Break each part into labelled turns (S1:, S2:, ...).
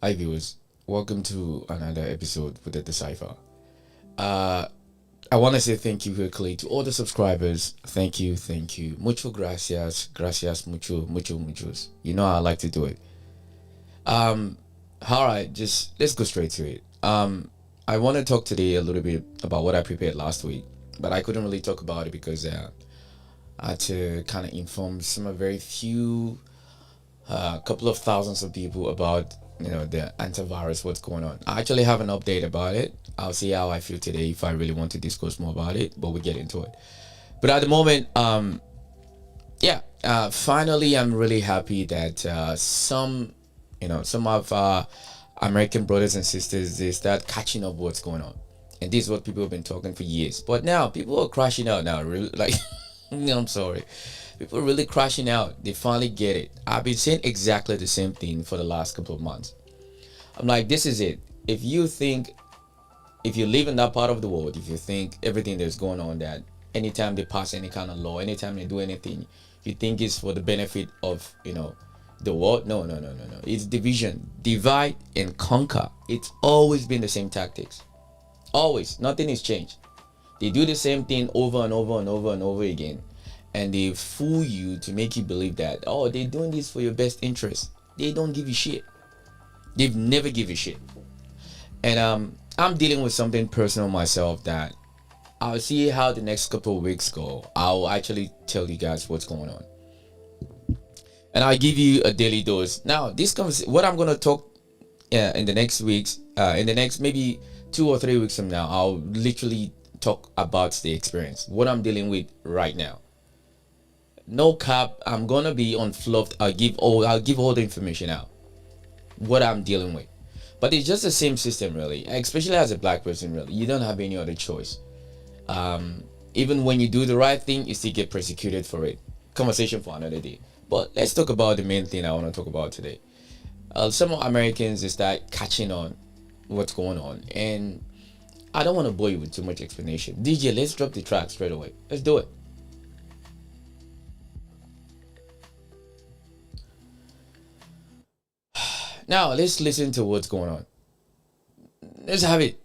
S1: Hi viewers, welcome to another episode with the Decipher. Uh, I want to say thank you quickly to all the subscribers. Thank you. Mucho gracias, muchos. You know how I like to do it. Um, all right, just let's go straight to it. I want to talk today a little bit about what I prepared last week, but I couldn't really talk about it because I had to kind of inform some a very few couple of thousands of people about the antivirus, what's going on. I actually have an update about it. I'll see how I feel today if I really want to discuss more about it, but we'll get into it. But at the moment, finally I'm really happy that some of American brothers and sisters, they start catching up what's going on. And this is what people have been talking for years, but now people are crashing out now, really, like I'm sorry, people are really crashing out. They finally get it. I've been saying exactly the same thing for the last couple of months. I'm like, this is it. If you live in that part of the world, if you think everything that's going on, that anytime they pass any kind of law, anytime they do anything, you think it's for the benefit of the world. No. It's division, divide and conquer. It's always been the same tactics. Always. Nothing has changed. They do the same thing over and over and over and over again, and they fool you to make you believe that, oh, they're doing this for your best interest. They don't give you shit. They've never give you shit. And I'm dealing with something personal myself that I'll see how the next couple of weeks go. I'll actually tell you guys what's going on, and I'll give you a daily dose. Now, this comes what I'm gonna talk in the next weeks. In the next maybe 2 or 3 weeks from now, I'll literally talk about the experience, what I'm dealing with right now. No cap, I'm gonna be on fluffed. I'll give all the information out, what I'm dealing with. But it's just the same system, really. Especially as a black person, really, you don't have any other choice. Even when you do the right thing, you still get persecuted for it. Conversation for another day. But let's talk about the main thing I want to talk about today. Some Americans, they start catching on what's going on, and I don't want to bore you with too much explanation. DJ, let's drop the track straight away. Let's do it. Now, let's listen to what's going on. Let's have it.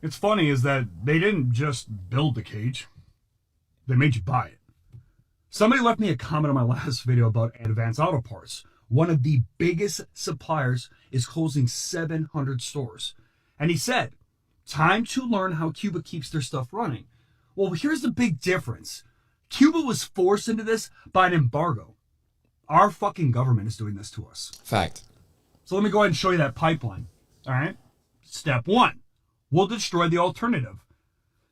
S2: It's funny is that they didn't just build the cage. They made you buy it. Somebody left me a comment on my last video about Advanced Auto Parts. One of the biggest suppliers is closing 700 stores. And he said, time to learn how Cuba keeps their stuff running. Well, here's the big difference. Cuba was forced into this by an embargo. Our fucking government is doing this to us.
S1: Fact.
S2: So let me go ahead and show you that pipeline. All right. Step 1, we'll destroy the alternative.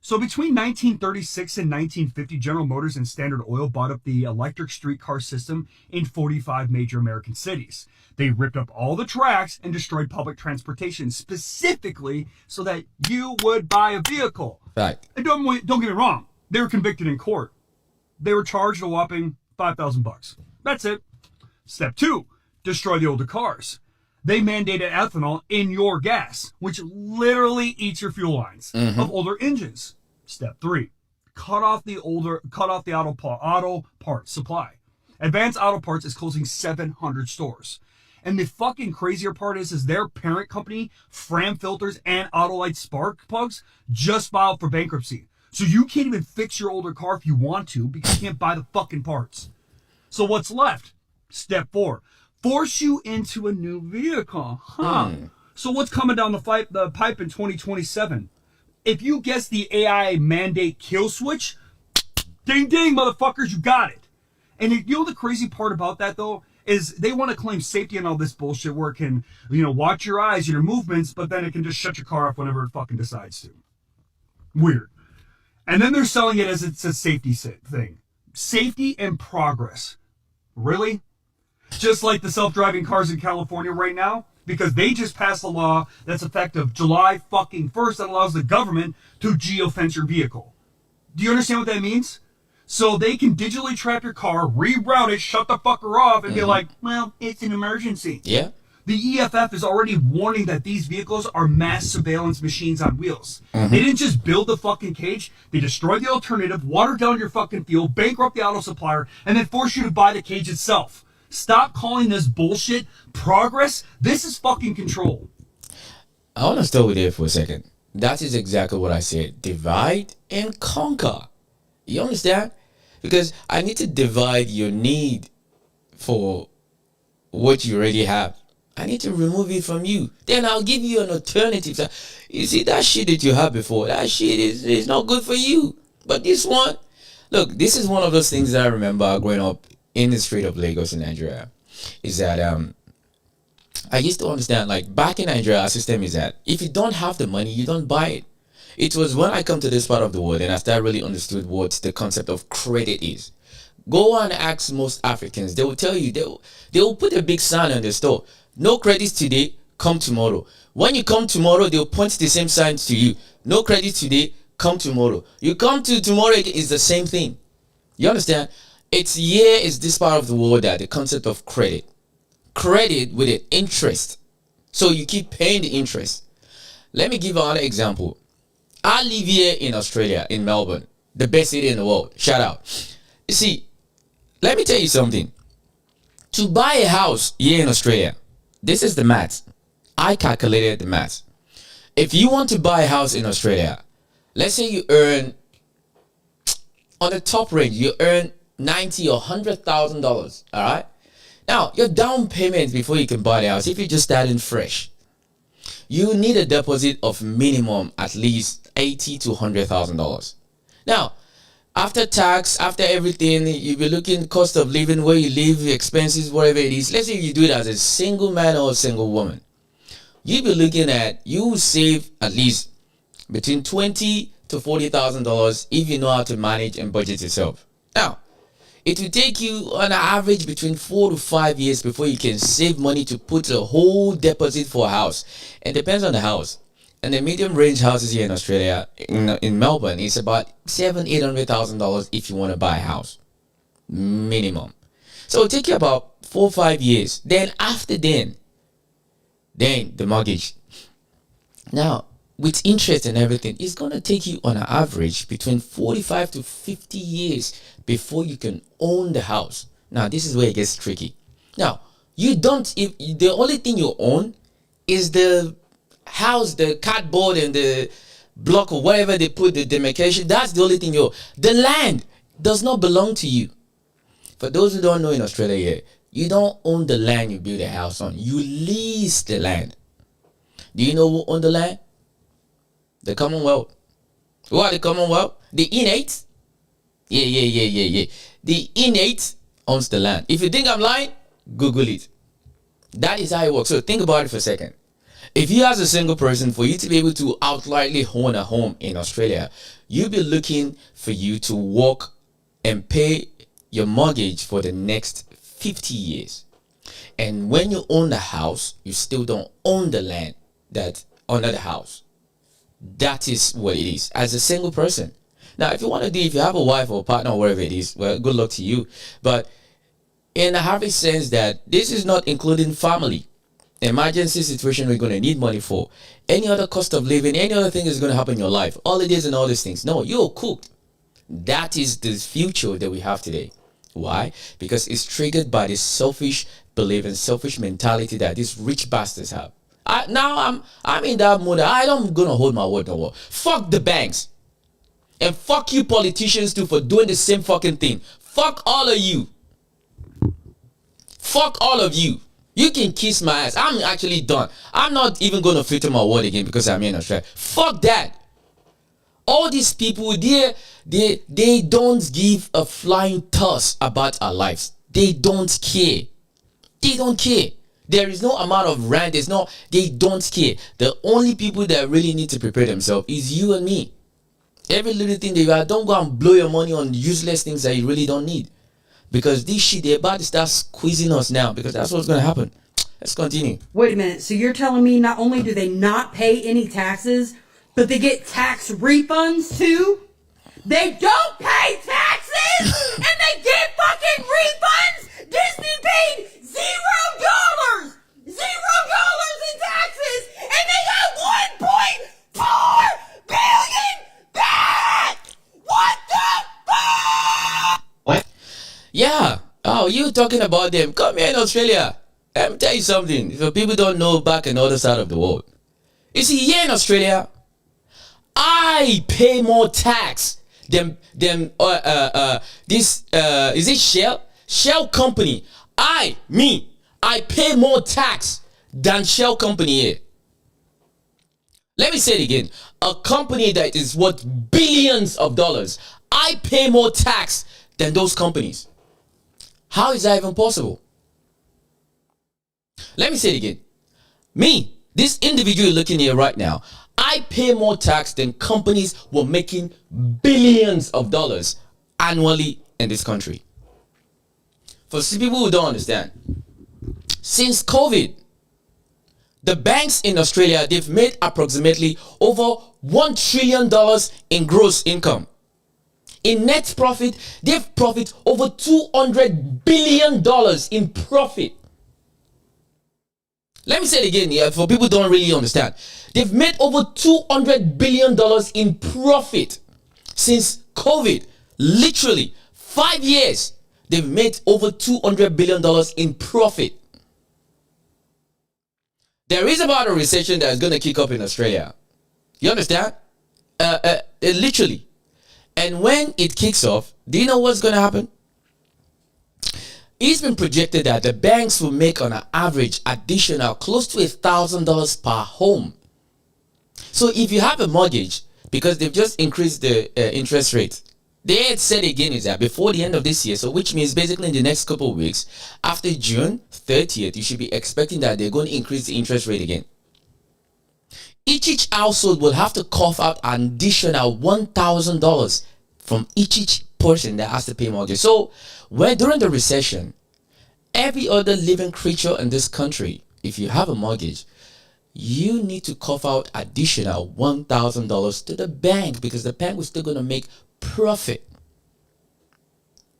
S2: So between 1936 and 1950, General Motors and Standard Oil bought up the electric streetcar system in 45 major American cities. They ripped up all the tracks and destroyed public transportation specifically so that you would buy a vehicle.
S1: Fact.
S2: And don't get me wrong. They were convicted in court. They were charged a whopping $5,000. That's it. Step 2, destroy the older cars. They mandated ethanol in your gas, which literally eats your fuel lines of older engines. Step 3, cut off the auto parts supply. Advanced Auto Parts is closing 700 stores. And the fucking crazier part is their parent company, Fram Filters and Autolite Spark Plugs, just filed for bankruptcy. So you can't even fix your older car if you want to because you can't buy the fucking parts. So what's left? Step 4, force you into a new vehicle. So what's coming down the pipe in 2027? If you guess the AI mandate kill switch, ding ding, motherfuckers, you got it. And you know the crazy part about that, though, is they want to claim safety and all this bullshit where it can, watch your eyes, your movements, but then it can just shut your car off whenever it fucking decides to. Weird. And then they're selling it as it's a safety thing. Safety and progress. Really? Just like the self-driving cars in California right now, because they just passed a law that's effective July fucking 1st that allows the government to geofence your vehicle. Do you understand what that means? So they can digitally trap your car, reroute it, shut the fucker off, and be like, well, it's an emergency.
S1: Yeah.
S2: The EFF is already warning that these vehicles are mass surveillance machines on wheels. They didn't just build the fucking cage, they destroyed the alternative, watered down your fucking fuel, bankrupt the auto supplier, and then force you to buy the cage itself. Stop calling this bullshit progress. This is fucking control.
S1: I want to stay with it for a second. That is exactly what I said. Divide and conquer. You understand? Because I need to divide your need for what you already have. I need to remove it from you. Then I'll give you an alternative. You see, that shit that you had before, that shit is not good for you. But this one, look, this is one of those things that I remember growing up in the street of Lagos in Nigeria. Is that I used to understand, like, back in Nigeria, our system is that if you don't have the money, you don't buy it. It was when I come to this part of the world and I started really understood what the concept of credit is. Go and ask most Africans. They will tell you, they will put a big sign on the store. No credit today, come tomorrow. When you come tomorrow, they'll point the same signs to you. No credit today, come tomorrow. You come to tomorrow, it's the same thing. You understand? It's here is this part of the world that the concept of credit. Credit with an interest. So you keep paying the interest. Let me give another example. I live here in Australia, in Melbourne, the best city in the world. Shout out. You see, let me tell you something. To buy a house here in Australia, this is the math. I calculated the math. If you want to buy a house in Australia, let's say you earn, on the top range, you earn $90,000 or $100,000. All right. Now, your down payment before you can buy the house, if you're just starting fresh, you need a deposit of minimum at least $80,000 to $100,000. Now, after tax, after everything, you'll be looking cost of living, where you live, expenses, whatever it is. Let's say you do it as a single man or a single woman. You'll be looking at, you will save at least between $20,000 to $40,000 if you know how to manage and budget yourself. Now, it will take you on average between 4 to 5 years before you can save money to put a whole deposit for a house. It depends on the house. And the medium range houses here in Australia, in Melbourne, is about $700,000-$800,000 if you want to buy a house. Minimum. So it'll take you about 4 or 5 years. Then after then the mortgage. Now, with interest and everything, it's going to take you on an average between 45 to 50 years before you can own the house. Now, this is where it gets tricky. Now, you don't, if the only thing you own is the house, the cardboard and the block or whatever they put the demarcation, that's the only thing you own. The land does not belong to you. For those who don't know, in Australia here, you don't own the land you build a house on. You lease the land. Do you know who owns the land? The Commonwealth. Who are the Commonwealth? The innate. Yeah. The innate owns the land. If you think I'm lying, Google it. That is how it works. So think about it for a second. If you as a single person, for you to be able to outrightly own a home in Australia, you'll be looking for you to work and pay your mortgage for the next 50 years. And when you own the house, you still don't own the land that under the house. That is what it is as a single person. Now, if you want to do, if you have a wife or a partner or whatever it is, well, good luck to you. But in a Harvey sense that this is not including family, emergency situation we're going to need money for, any other cost of living, any other thing is going to happen in your life, holidays and all these things. No, you're cooked. That is the future that we have today. Why? Because it's triggered by this selfish belief and selfish mentality that these rich bastards have. I'm in that mood. I'm gonna hold my word no more. Fuck the banks. And fuck you politicians too for doing the same fucking thing. Fuck all of you. Fuck all of you. You can kiss my ass. I'm actually done. I'm not even gonna filter my word again because I'm in Australia. Fuck that. All these people, they don't give a flying toss about our lives. They don't care. They don't care. There is no amount of rant. They don't care. The only people that really need to prepare themselves is you and me. Every little thing that you have, don't go and blow your money on useless things that you really don't need. Because this shit, they're about to start squeezing us now, because that's what's going to happen. Let's continue.
S3: Wait a minute. So you're telling me not only do they not pay any taxes, but they get tax refunds too? They don't pay taxes and they get fucking refunds? Disney paid $0. $0 in taxes and they got 1.4 billion back! What the fuck?
S1: What? Yeah. Oh, you talking about them? Come here in Australia. Let me tell you something. If people don't know back in the other side of the world. You see, here in Australia, I pay more tax than this is it Shell company. I pay more tax than Shell company here. Let me say it again. A company that is worth billions of dollars, I pay more tax than those companies. How is that even possible? Let me say it again. Me, this individual looking here right now, I pay more tax than companies were making billions of dollars annually in this country. For some people who don't understand, since COVID, the banks in Australia, they've made approximately over $1 trillion in gross income. In net profit, they've profit over $200 billion in profit. Let me say it again here for people who don't really understand. They've made over $200 billion in profit since COVID. Literally, 5 years, they've made over $200 billion in profit. There is about a recession that's going to kick up in Australia. You understand? Literally. And when it kicks off, do you know what's going to happen? It's been projected that the banks will make on an average additional close to $1,000 per home. So if you have a mortgage, because they've just increased the interest rate, they had said again is that before the end of this year, so which means basically in the next couple of weeks, after June 30th, you should be expecting that they're going to increase the interest rate again. Each household will have to cough out an additional $1,000 from each person that has to pay mortgage. So when during the recession, every other living creature in this country, if you have a mortgage, you need to cough out additional $1,000 to the bank because the bank was still going to make profit.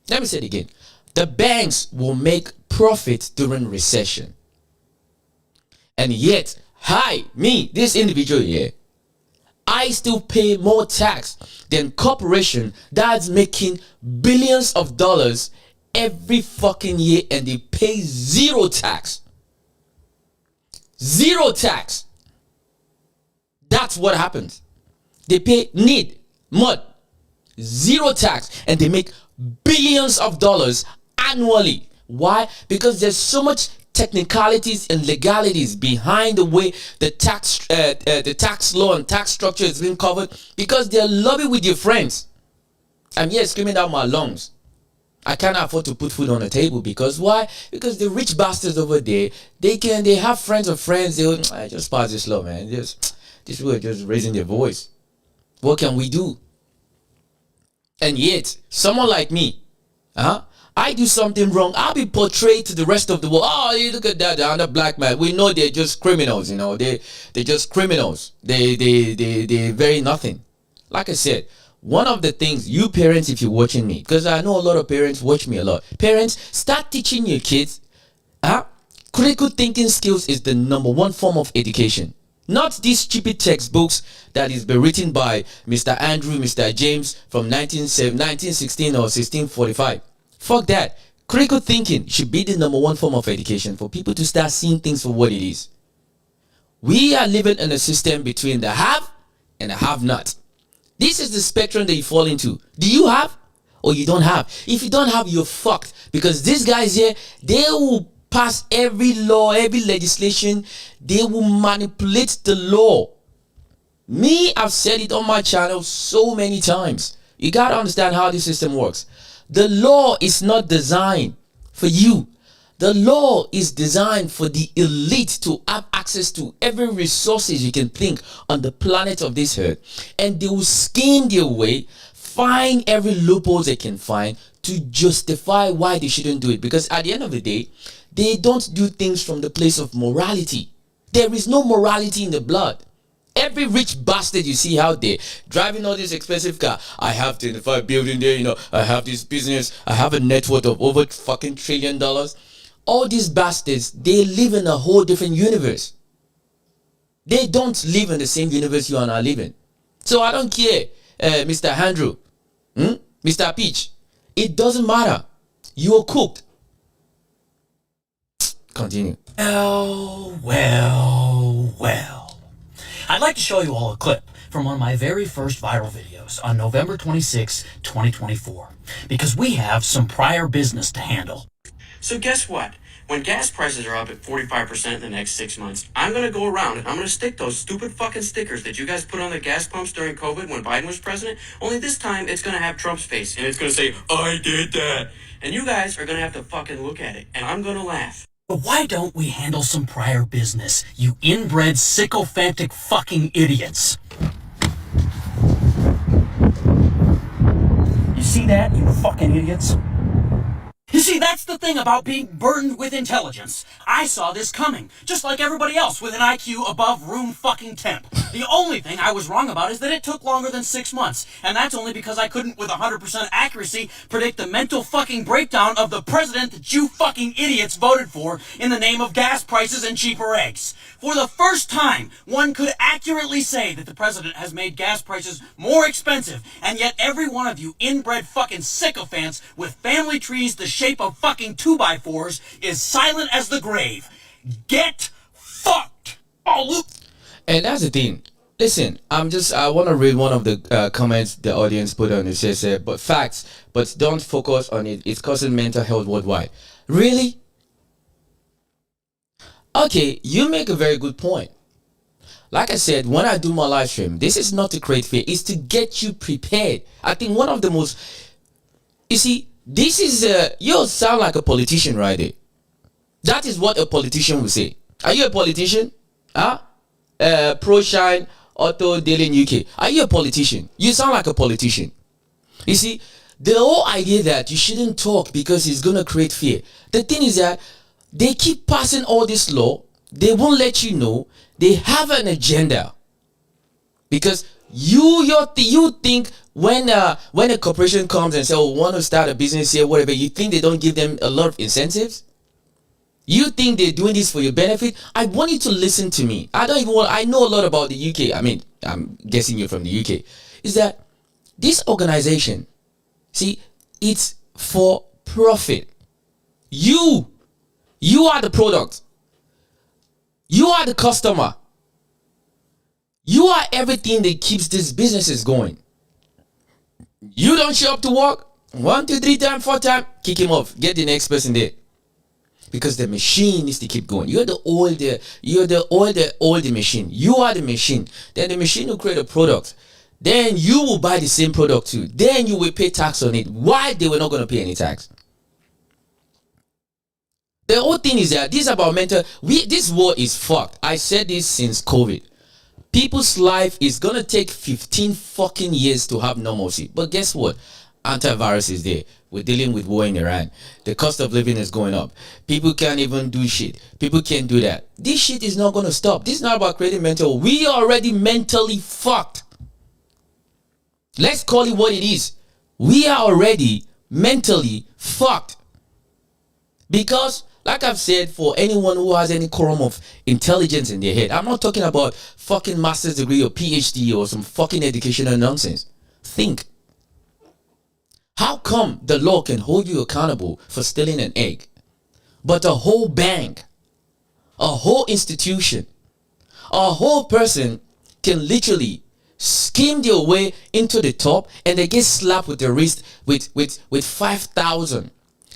S1: Let me say it again. The banks will make profit during recession. And yet, this individual here, I still pay more tax than corporation that's making billions of dollars every fucking year and they pay zero tax. Zero tax. That's what happens. They pay zero tax and they make billions of dollars annually. Why? Because there's so much technicalities and legalities behind the way the tax law and tax structure is being covered, because they're lobbying with your friends. I'm here screaming out my lungs. I can't afford to put food on the table because why? Because the rich bastards over there, they have friends of friends. They'll just pass this law, man. These people are just raising their voice. What can we do? And yet, someone like me, I do something wrong, I'll be portrayed to the rest of the world. Oh, you look at that, the other black man. We know they're just criminals, they're just criminals. They're very nothing. Like I said, one of the things, you parents, if you're watching me, because I know a lot of parents watch me a lot. Parents, start teaching your kids. Critical thinking skills is the #1 form of education. Not these stupid textbooks that is been written by Mr. Andrew, Mr. James from 1916 or 1645. Fuck that. Critical thinking should be the #1 form of education for people to start seeing things for what it is. We are living in a system between the have and the have not. This is the spectrum that you fall into. Do you have or you don't have? If you don't have, you're fucked, because these guys here, they will pass every law, every legislation. They will manipulate the law. Me, I've said it on my channel so many times. You gotta understand how this system works. The law is not designed for you. The law is designed for the elite to have access to every resources you can think on the planet of this earth. And they will scheme their way, find every loophole they can find to justify why they shouldn't do it. Because at the end of the day, they don't do things from the place of morality. There is no morality in the blood. Every rich bastard you see out there driving all this expensive car. I have 25 building there, I have this business. I have a net worth of over fucking $1 trillion. All these bastards, they live in a whole different universe. They don't live in the same universe you and I live in. So I don't care, Mr. Andrew, Mr. Peach. It doesn't matter. You are cooked. Continue.
S4: Well. I'd like to show you all a clip from one of my very first viral videos on November 26, 2024, because we have some prior business to handle. So guess what? When gas prices are up at 45% in the next 6 months, I'm going to go around and I'm going to stick those stupid fucking stickers that you guys put on the gas pumps during COVID when Biden was president. Only this time it's going to have Trump's face and it's going to say, I did that. And you guys are going to have to fucking look at it and I'm going to laugh. But why don't we handle some prior business, you inbred sycophantic fucking idiots? You see that, you fucking idiots? You see, that's the thing about being burdened with intelligence. I saw this coming, just like everybody else with an IQ above room fucking temp. The only thing I was wrong about is that it took longer than 6 months, and that's only because I couldn't with 100% accuracy predict the mental fucking breakdown of the president that you fucking idiots voted for in the name of gas prices and cheaper eggs. For the first time, one could accurately say that the president has made gas prices more expensive, and yet every one of you inbred fucking sycophants with family trees the shape of fucking 2x4s is silent as the grave. Get fucked! Oh,
S1: And that's the thing. Listen, I want to read one of the comments the audience put on. It says, but facts, but don't focus on it. It's causing mental health worldwide. Really? Okay, you make a very good point. Like I said, when I do my live stream, this is not to create fear. It's to get you prepared. I think one of the most... You see, this is... you sound like a politician right there. That is what a politician will say. Are you a politician? Huh? Pro-Shine, Auto, Daily in UK. Are you a politician? You sound like a politician. You see, the whole idea that you shouldn't talk because it's going to create fear. The thing is that they keep passing all this law. They won't let you know. They have an agenda. Because you think when a corporation comes and says, oh, want to start a business here, whatever, you think they don't give them a lot of incentives? You think they're doing this for your benefit? I want you to listen to me. I know a lot about the UK. I mean, I'm guessing you're from the UK. Is that this organization, see, it's for profit. You are the product. You are the customer. You are everything that keeps these businesses going. You don't show up to work 1, 2, 3 times, 4 times, kick him off. Get the next person there. Because the machine needs to keep going. You're the oil, the machine. You are the machine. Then the machine will create a product. Then you will buy the same product too. Then you will pay tax on it. Why they were not going to pay any tax? The whole thing is that this is about mental. This world is fucked. I said this since COVID. People's life is gonna take 15 fucking years to have normalcy. But guess what? Antivirus is there. We're dealing with war in Iran. The cost of living is going up. People can't even do shit. People can't do that. This shit is not gonna stop. This is not about creating mental. We are already mentally fucked. Let's call it what it is. We are already mentally fucked. Because, like I've said, for anyone who has any quorum of intelligence in their head, I'm not talking about fucking master's degree or PhD or some fucking educational nonsense. Think. How come the law can hold you accountable for stealing an egg, but a whole bank, a whole institution, a whole person can literally scheme their way into the top and they get slapped with the wrist with 5,000?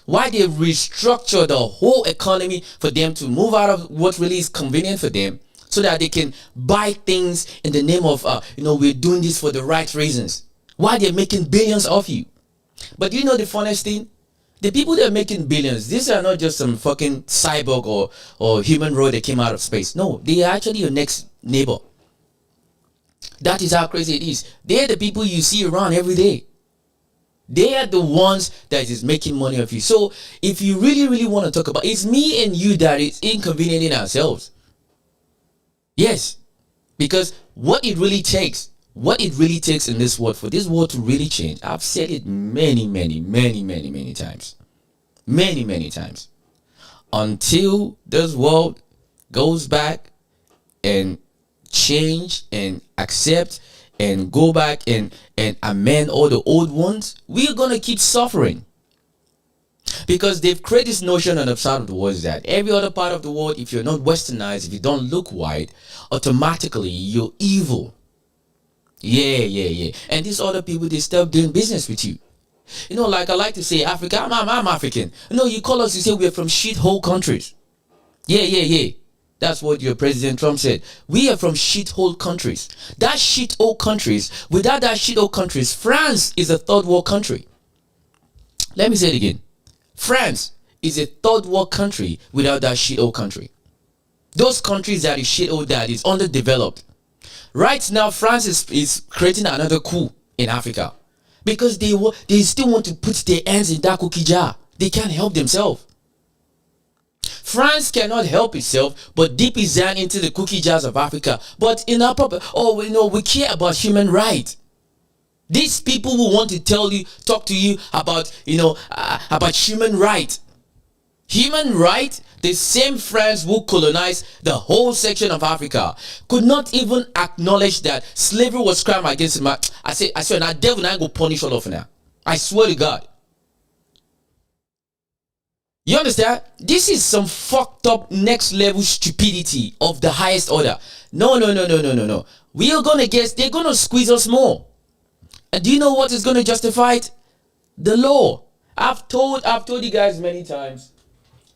S1: Why they restructure the whole economy for them to move out of what really is convenient for them, so that they can buy things in the name of we're doing this for the right reasons. Why they're making billions off you? But you know the funniest thing? The people that are making billions, these are not just some fucking cyborg or human roid that came out of space. No, they are actually your next neighbor. That is how crazy it is. They are the people you see around every day. They are the ones that is making money off you. So if you really, really want to talk about, it's me and you that is inconveniencing ourselves. Yes. Because what it really takes in this world, for this world to really change, I've said it many times. Many times. Until this world goes back and change and accept and go back and amend all the old ones, we're gonna keep suffering. Because they've created this notion on the side of the world is that every other part of the world, if you're not westernized, if you don't look white, automatically you're evil. Yeah. And these other people, they stop doing business with you. You know, like I like to say, Africa, I'm African. No, you call us, you say we're from shithole countries. Yeah. That's what your President Trump said. We are from shithole countries. That shithole countries, without that shithole countries, France is a third world country. Let me say it again. France is a third world country without that shithole country. Those countries that is shithole, that is underdeveloped. Right now, France is creating another coup in Africa because they still want to put their hands in that cookie jar. They can't help themselves. France cannot help itself but dip its hand into the cookie jars of Africa. But in our proper, we care about human rights. These people who want to talk to you about, about human rights. Human rights, the same France who colonized the whole section of Africa could not even acknowledge that slavery was crime against humanity. I swear, now devil and I go punish all of now. I swear to God. You understand? This is some fucked up next level stupidity of the highest order. No. We are gonna guess they're gonna squeeze us more. And do you know what is gonna justify it? The law. I've told you guys many times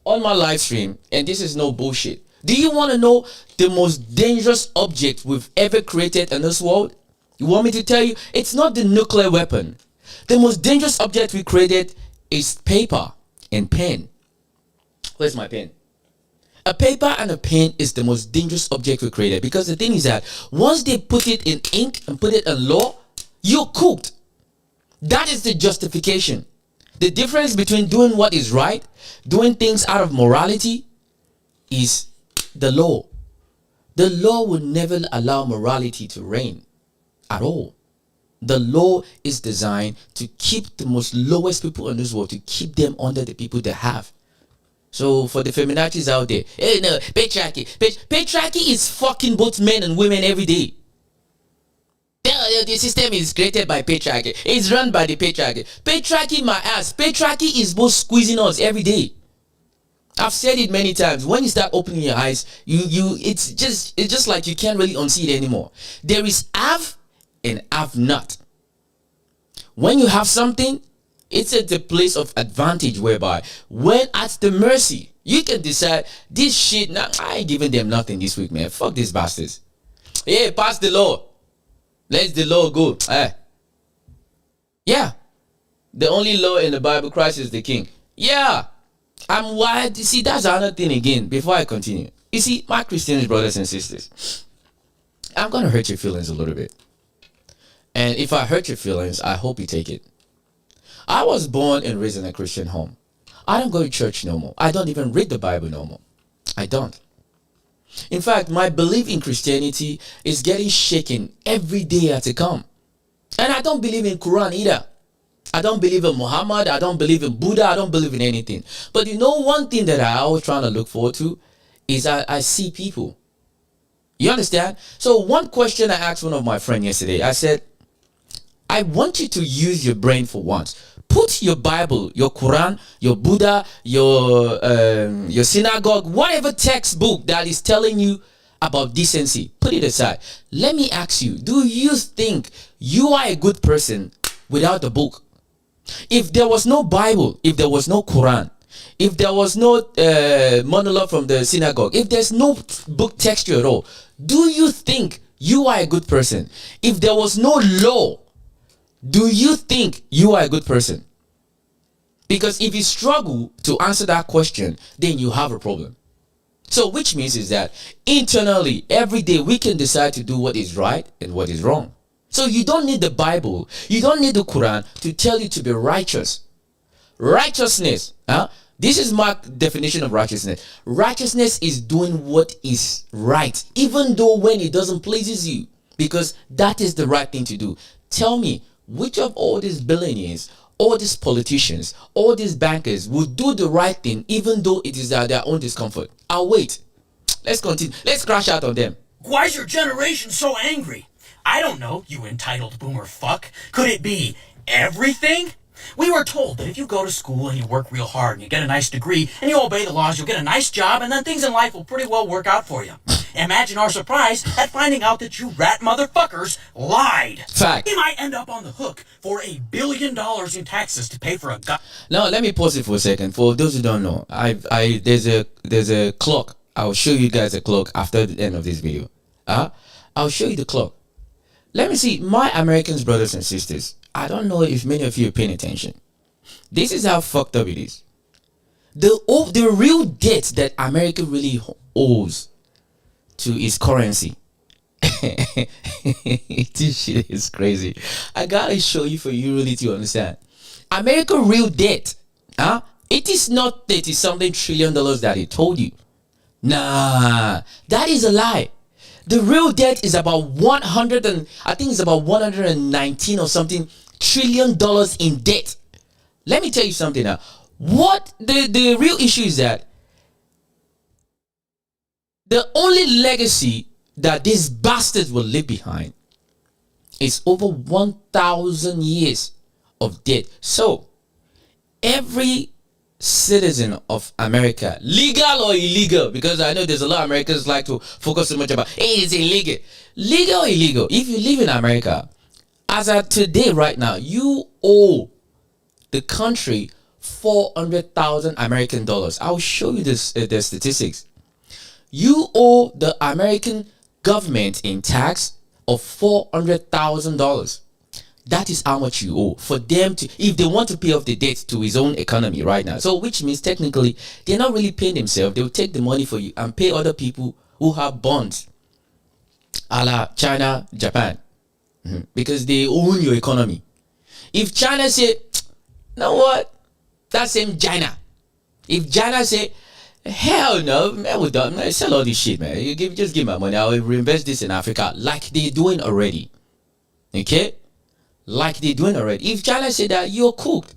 S1: on my live stream, and this is no bullshit. Do you want to know the most dangerous object we've ever created in this world? You want me to tell you? It's not the nuclear weapon. The most dangerous object we created is paper and pen. Where's my pen? A paper and a pen is the most dangerous object we created, because the thing is that once they put it in ink and put it in law, you're cooked. That is the justification. The difference between doing what is right, doing things out of morality, is the law. The law will never allow morality to reign at all. The law is designed to keep the most lowest people in this world, to keep them under the people they have. So for the feminazis out there, hey, no, patriarchy. Patriarchy is fucking both men and women every day. The system is created by patriarchy. It's run by the patriarchy. Patriarchy, my ass. Patriarchy is both squeezing us every day. I've said it many times. When you start opening your eyes, it's just like you can't really unsee it anymore. There is have and have not. When you have something, it's at the place of advantage, whereby when at the mercy, you can decide this shit. Nah, I ain't giving them nothing this week, man. Fuck these bastards. Yeah, pass the law. Let the law go. Yeah. The only law in the Bible, Christ is the king. Yeah. I'm wild. You see, that's another thing again, before I continue. You see, my Christian brothers and sisters, I'm going to hurt your feelings a little bit. And if I hurt your feelings, I hope you take it. I was born and raised in a Christian home. I don't go to church no more. I don't even read the Bible no more. I don't. In fact, my belief in Christianity is getting shaken every day as it comes. And I don't believe in Quran either. I don't believe in Muhammad. I don't believe in Buddha. I don't believe in anything. But you know, one thing that I always trying to look forward to is I see people. You understand? So one question I asked one of my friends yesterday, I said, I want you to use your brain for once. Put your Bible, your Quran, your Buddha, your synagogue, whatever textbook that is telling you about decency, put it aside. Let me ask you, do you think you are a good person without the book? If there was no Bible, if there was no Quran, if there was no monologue from the synagogue, if there's no book texture at all, do you think you are a good person? If there was no law, do you think you are a good person? Because if you struggle to answer that question, then you have a problem. So which means is that internally, every day we can decide to do what is right and what is wrong. So you don't need the Bible, you don't need the Quran to tell you to be righteous. Righteousness, this is my definition of righteousness. Righteousness is doing what is right, even though when it doesn't pleases you, because that is the right thing to do. Tell me, which of all these billionaires, all these politicians, all these bankers will do the right thing even though it is at their own discomfort? I'll wait. Let's continue. Let's crash out on them.
S4: Why is your generation so angry? I don't know, you entitled boomer fuck. Could it be everything? We were told that if you go to school and you work real hard and you get a nice degree and you obey the laws, you'll get a nice job and then things in life will pretty well work out for you. Imagine our surprise at finding out that you rat motherfuckers lied.
S1: Fact.
S4: We might end up on the hook for $1 billion in taxes to pay for a gun.
S1: Now let me pause it for a second. For those who don't know, there's a clock. I'll show you guys a clock after the end of this video. I'll show you the clock. Let me see, my Americans, brothers and sisters. I don't know if many of you are paying attention. This is how fucked up it is. The real debt that America really owes to its currency. This shit is crazy. I gotta show you for you really to understand. America real debt, it is not 30-something trillion dollars that it told you. Nah, that is a lie. The real debt is about 119 or something trillion dollars in debt. Let me tell you something now. What the real issue is that the only legacy that these bastards will leave behind is over 1,000 years of debt. So every citizen of America, legal or illegal, because I know there's a lot of Americans like to focus so much about, hey, it's illegal. Legal or illegal, if you live in America, as of today, right now, you owe the country 400,000 American dollars. I'll show you this, the statistics. You owe the American government in tax of $400,000. That is how much you owe for them to, if they want to pay off the debt to his own economy right now. So which means technically they're not really paying themselves. They'll take the money for you and pay other people who have bonds, a la China, Japan, because they own your economy. If China say, you know what, that's same China. If China say, hell no, man, we don't, man, sell all this shit, man. Just give my money. I will reinvest this in Africa, like they're doing already. Okay. Like they're doing already. If China said that, you're cooked.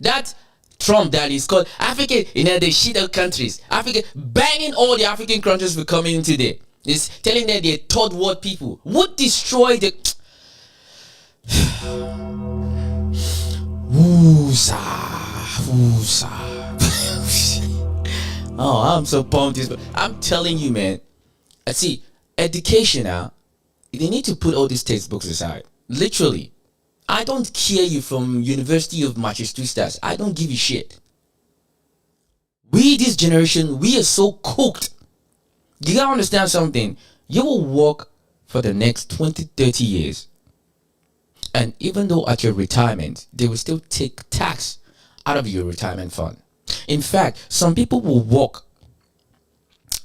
S1: That Trump that is called African, the shit out countries, Africa, banning all the African countries for coming into there. Is telling them they're third world people. Would destroy the Woosa. Oh, I'm so pumped. I'm telling you, man. See, education now, they need to put all these textbooks aside. Literally. I don't care you from University of Massachusetts. I don't give a shit. We, this generation, we are so cooked. You gotta understand something. You will work for the next 20, 30 years. And even though at your retirement, they will still take tax out of your retirement fund. In fact, some people will work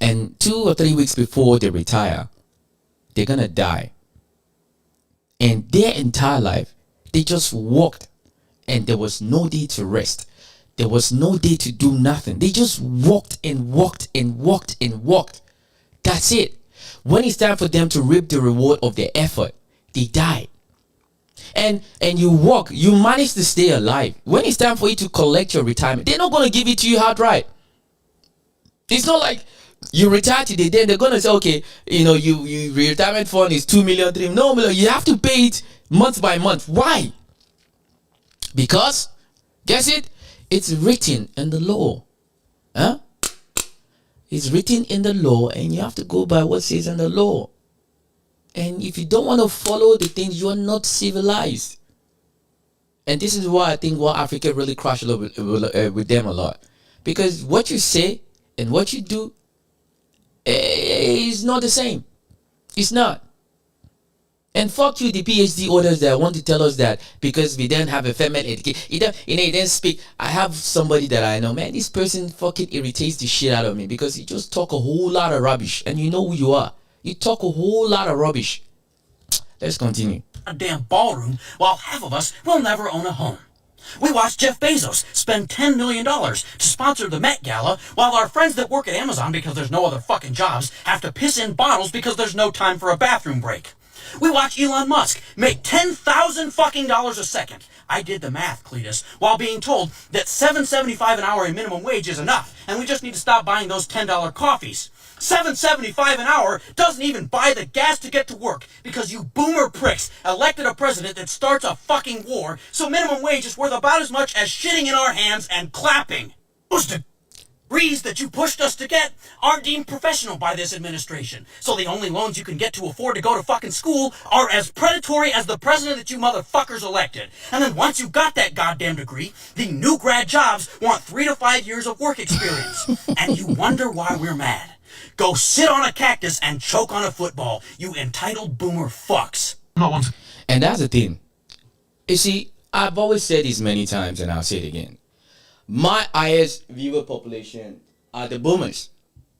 S1: and 2 or 3 weeks before they retire, they're gonna die. And their entire life, they just worked and there was no day to rest. There was no day to do nothing. They just worked and worked and worked and worked. That's it. When it's time for them to reap the reward of their effort, they die. And you work, you manage to stay alive. When it's time for you to collect your retirement, they're not going to give it to you outright. It's not like you retire today, then they're going to say, okay, your retirement fund is 2 million, 3 million. No, you have to pay it month by month. Why? Because, guess it? It's written in the law. Huh? It's written in the law and you have to go by what says in the law. And if you don't want to follow the things, you are not civilized. And this is why I think Africa really crashed with them a lot. Because what you say and what you do is not the same. It's not. And fuck you, the PhD holders that want to tell us that because we don't have a female education. He didn't speak. I have somebody that I know, man, this person fucking irritates the shit out of me because he just talk a whole lot of rubbish. And you know who you are. You talk a whole lot of rubbish. Let's continue.
S4: A damn ballroom, while half of us will never own a home. We watched Jeff Bezos spend $10 million to sponsor the Met Gala, while our friends that work at Amazon because there's no other fucking jobs have to piss in bottles because there's no time for a bathroom break. We watch Elon Musk make $10,000 fucking dollars a second. I did the math, Cletus, while being told that $7.75 an hour in minimum wage is enough, and we just need to stop buying those $10 coffees. $7.75 an hour doesn't even buy the gas to get to work because you boomer pricks elected a president that starts a fucking war, so minimum wage is worth about as much as shitting in our hands and clapping. Those degrees that you pushed us to get aren't deemed professional by this administration, so the only loans you can get to afford to go to fucking school are as predatory as the president that you motherfuckers elected. And then once you got that goddamn degree, the new grad jobs want 3 to 5 years of work experience. And you wonder why we're mad. Go sit on a cactus and choke on a football, you entitled boomer fucks.
S2: Not one.
S1: And that's the thing. You see, I've always said this many times and I'll say it again. My highest viewer population are the boomers.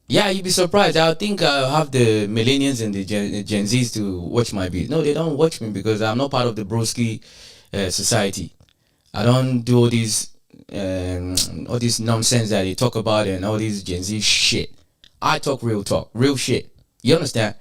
S1: Yeah, you'd be surprised. I think I'll have the millennials and the Gen Zs to watch my videos. No, they don't watch me because I'm not part of the broski society. I don't do all this nonsense that they talk about and all this Gen Z shit. I talk, real shit. You understand?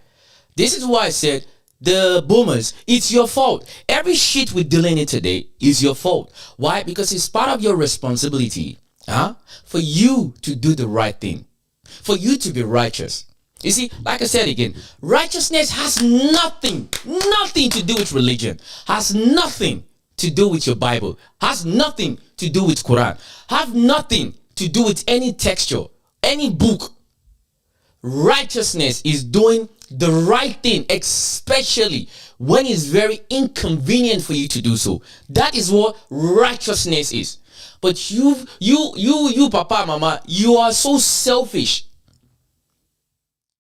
S1: This is why I said, the boomers, it's your fault. Every shit we're dealing in today is your fault. Why? Because it's part of your responsibility, for you to do the right thing, for you to be righteous. You see, like I said again, righteousness has nothing to do with religion, has nothing to do with your Bible, has nothing to do with Quran, have nothing to do with any texture, any book. Righteousness is doing the right thing, especially when it's very inconvenient for you to do so. That is what righteousness is. But you papa, mama, you are so selfish.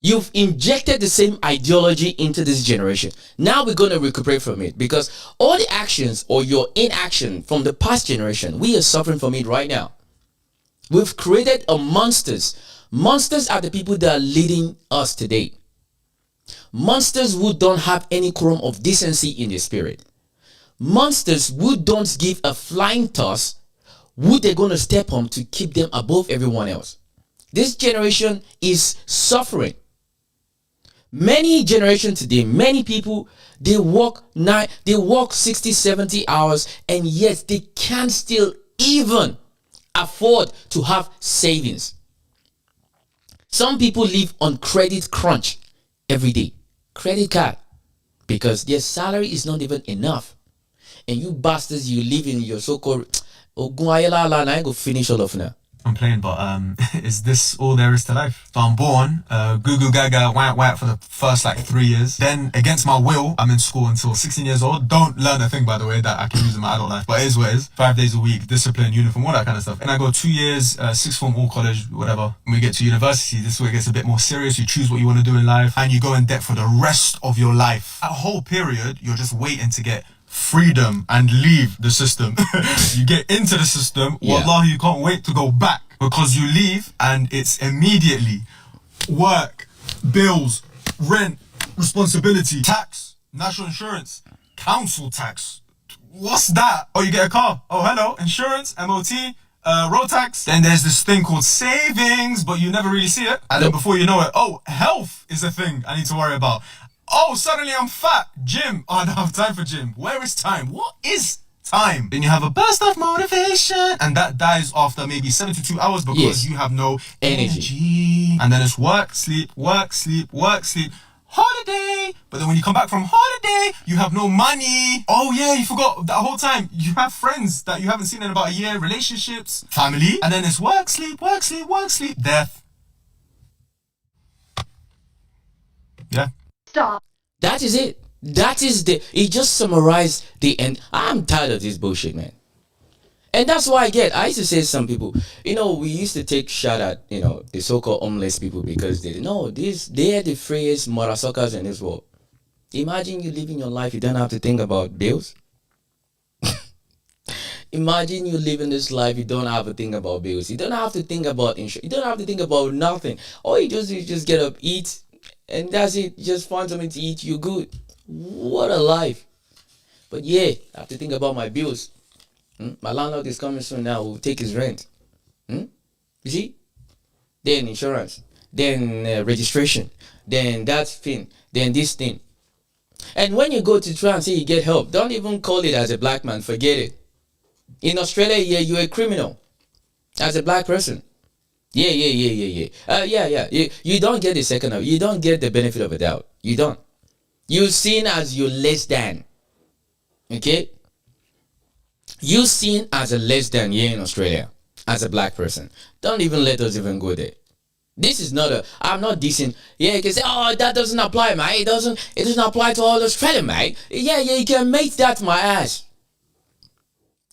S1: You've injected the same ideology into this generation. Now we're going to recuperate from it, because all the actions or your inaction from the past generation, we are suffering from it right now. We've created a monsters. Monsters are the people that are leading us today. Monsters who don't have any crumb of decency in their spirit. Monsters who don't give a flying toss who they're going to step on to keep them above everyone else. This generation is suffering. Many generations today, many people, they work 60, 70 hours, and yet they can't still even afford to have savings. Some people live on credit crunch every day. Credit card. Because their salary is not even enough. And you bastards, you live in your so-called Ogun Ayala, and I go finish all of now.
S5: I'm playing, but is this all there is to life? So I'm born, goo goo gaga, whack for the first 3 years. Then, against my will, I'm in school until 16 years old. Don't learn a thing, by the way, that I can use in my adult life. But it is what it is. 5 days a week, discipline, uniform, all that kind of stuff. And I go 2 years, sixth form, all college, whatever. When we get to university, this is where it gets a bit more serious. You choose what you want to do in life, and you go in debt for the rest of your life. That whole period, you're just waiting to get freedom and leave the system. You get into the system, wallahi, you can't wait to go back, because you leave and it's immediately work, bills, rent, responsibility, tax, national insurance, council tax. What's that? Oh, you get a car. Oh, hello, insurance, MOT, road tax. Then there's this thing called savings, but you never really see it. And then before you know it, oh, health is a thing I need to worry about. Oh, suddenly I'm fat. Gym. Oh, I don't have time for gym. Where is time? What is time? Then you have a burst of motivation, and that dies after maybe 72 hours because you have no energy. And then it's work, sleep, work, sleep, work, sleep. Holiday. But then when you come back from holiday, you have no money. Oh yeah, you forgot that whole time. You have friends that you haven't seen in about a year, relationships, family. And then it's work, sleep, work, sleep, work, sleep, death. Yeah.
S3: Stop.
S1: That is it. It just summarized the end. I'm tired of this bullshit, man. And that's why I used to say to some people, we used to take shot at, the so-called homeless people because they are the freest motherfuckers in this world. Imagine you living your life, you don't have to think about bills. Imagine you living this life, you don't have to think about bills. You don't have to think about insurance. You don't have to think about nothing. All you just get up, eat, and that's it. Just find something to eat, you're good. What a life. But I have to think about my bills. My landlord is coming soon now. We'll take his rent. You see? Then insurance. Then registration. Then that thing. Then this thing. And when you go to try and say you get help, don't even call it as a black man. Forget it. In Australia, you're a criminal. As a black person. Yeah. You don't get the second of. You don't get the benefit of a doubt. You don't. You're seen as you're less than. Okay. You're seen as a less than here in Australia as a black person. Don't even let us even go there. This is not a. I'm not dissing. Yeah, you can say, oh, that doesn't apply, mate. It doesn't apply to all Australian, mate. Yeah, you can make that my ass.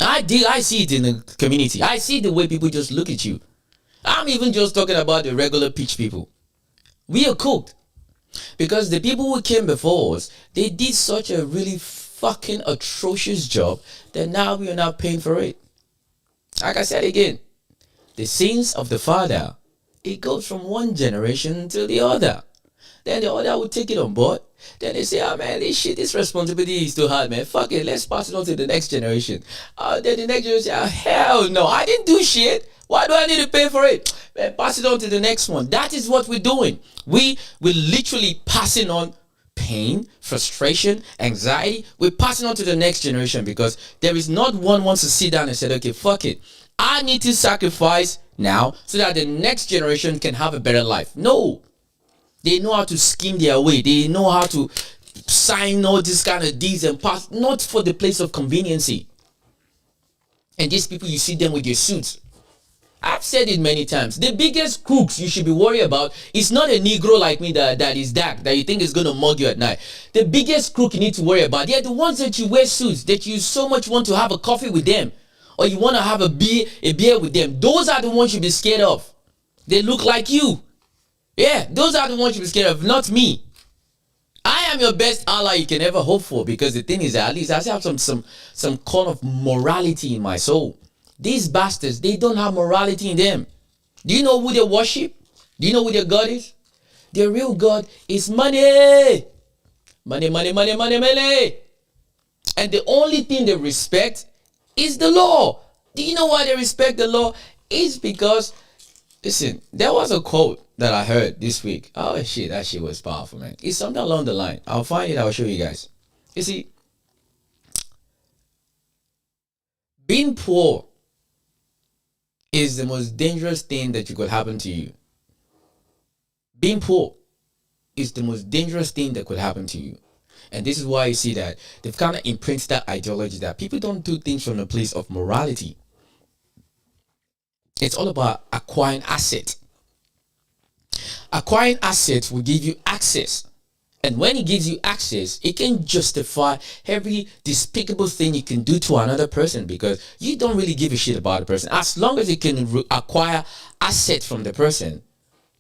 S1: I see it in the community. I see the way people just look at you. I'm even just talking about the regular pitch people. We are cooked. Because the people who came before us, they did such a really fucking atrocious job that now we are not paying for it. Like I said again, the sins of the father, it goes from one generation to the other. Then the other will take it on board. Then they say, oh man, this responsibility is too hard, man. Fuck it, let's pass it on to the next generation. Then the next generation say, oh, hell no, I didn't do shit. Why do I need to pay for it? Man, pass it on to the next one. That is what we're doing. We're literally passing on pain, frustration, anxiety. We're passing on to the next generation because there is not one wants to sit down and say, okay, fuck it. I need to sacrifice now so that the next generation can have a better life. No. They know how to scheme their way. They know how to sign all this kind of deeds and pass, not for the place of conveniency. And these people, you see them with their suits. I've said it many times. The biggest crooks you should be worried about is not a Negro like me that is dark, that you think is going to mug you at night. The biggest crook you need to worry about, they're the ones that you wear suits, that you so much want to have a coffee with them, or you want to have a beer with them. Those are the ones you be scared of. They look like you. Yeah, those are the ones you be scared of, not me. I am your best ally you can ever hope for, because the thing is that at least I have some kind of morality in my soul. These bastards, they don't have morality in them. Do you know who they worship? Do you know who their God is? Their real God is money. Money. And the only thing they respect is the law. Do you know why they respect the law? It's because, listen, there was a quote that I heard this week. Oh shit, that shit was powerful, man. It's something along the line. I'll find it, I'll show you guys. You see, being poor is the most dangerous thing that could happen to you. Being poor is the most dangerous thing that could happen to you. And this is why you see that they've kind of imprinted that ideology that people don't do things from a place of morality. It's all about acquiring assets. Acquiring assets will give you access. And when it gives you access, it can justify every despicable thing you can do to another person, because you don't really give a shit about the person. As long as you can acquire assets from the person,